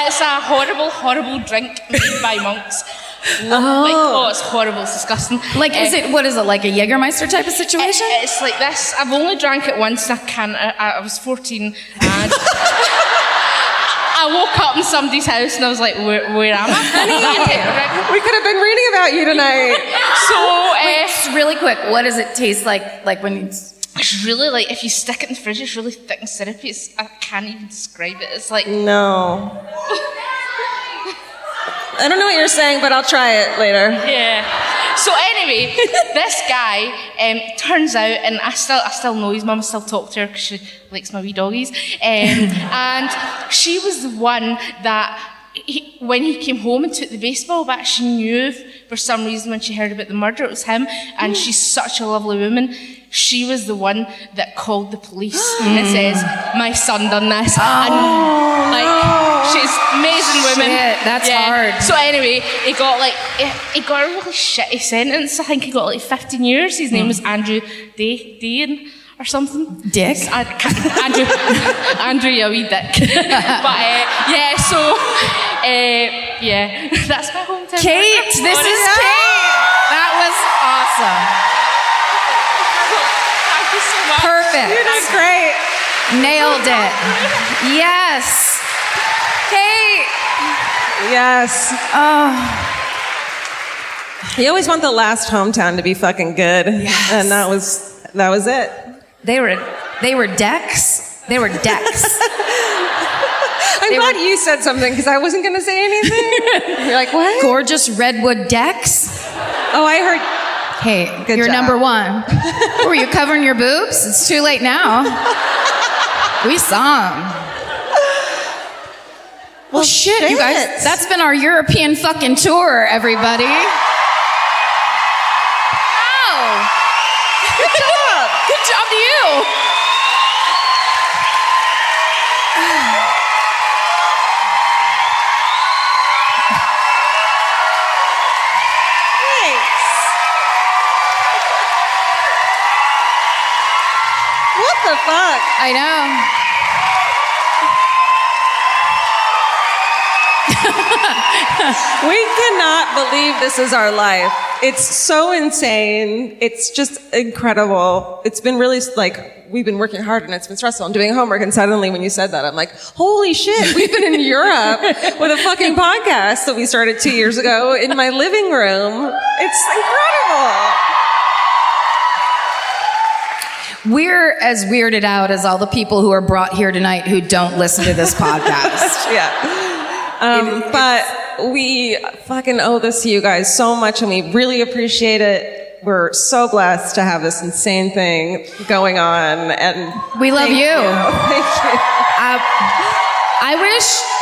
It's a horrible drink made by monks. It's horrible, it's disgusting. Like, what is it, like a Jägermeister type of situation? It's like this. I've only drank it once. I was 14, and I woke up in somebody's house and I was like, where am I? We could have been reading about you tonight. So, Just really quick, what does it taste like when it's... it's really like, if you stick it in the fridge, it's really thick and syrupy. I can't even describe it. It's like... No. I don't know what you're saying, but I'll try it later. Yeah. So anyway, this guy turns out, and I still know his mum. I still talk to her because she likes my wee doggies. And she was the one that, when he came home and took the baseball bat, she knew for some reason when she heard about the murder it was him. And she's such a lovely woman. She was the one that called the police and says, my son done this. She's an amazing woman. Shit, that's hard. So anyway, he got a really shitty sentence. I think he got 15 years. His name was Andrew Dayan or something. Dick? Andrew, you wee dick. But that's my hometown. Kate, this is Kate. That was awesome. Thank you so much. Perfect. You did great. Nailed it. Yes. Kate. Yes. Oh. You always want the last hometown to be fucking good. Yes. And that was it. They were decks. They were decks. I'm glad you said something because I wasn't going to say anything. You're like, what? Gorgeous redwood decks. Oh, I heard. Hey, Good you're job. number one. Were you covering your boobs? It's too late now. We saw them. Well, shit, you guys. shit. That's been our European fucking tour, everybody. Wow. Good job. Good job to you. Thanks. What the fuck? I know. We cannot believe this is our life. It's so insane. It's just incredible. It's been really we've been working hard and it's been stressful. I'm doing homework and suddenly when you said that, I'm like, holy shit, we've been in Europe with a fucking podcast that we started 2 years ago in my living room. It's incredible. we're as weirded out as all the people who are brought here tonight who don't listen to this podcast. Yeah. But we fucking owe this to you guys so much, and we really appreciate it. We're so blessed to have this insane thing going on, and We love thank you. Thank you.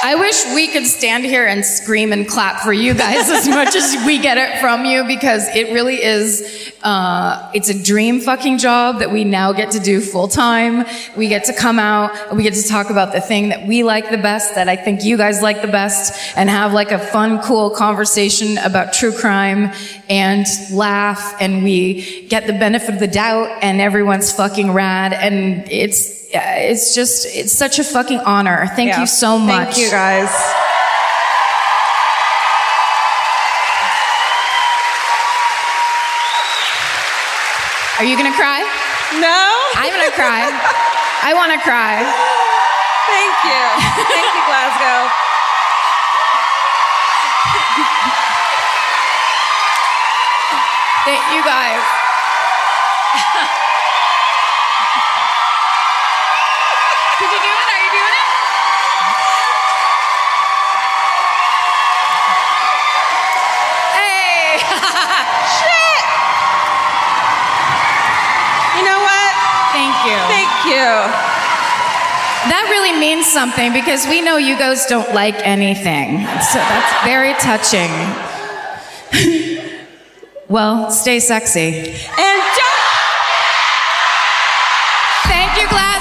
I wish we could stand here and scream and clap for you guys as much as we get it from you, because it really is, it's a dream fucking job that we now get to do full time. We get to come out and we get to talk about the thing that we like the best, that I think you guys like the best, and have like a fun, cool conversation about true crime and laugh, and we get the benefit of the doubt, and everyone's fucking rad, and it's such a fucking honor. Thank you so much. Thank you, guys. Are you gonna cry? No? I'm gonna cry. I wanna cry. Thank you. Thank you, Glasgow. Thank you guys. Did you do it? Are you doing it? Hey! Shit! You know what? Thank you. Thank you. That really means something, because we know you guys don't like anything. So that's very touching. Well, stay sexy. And don't... Thank you, Glasg.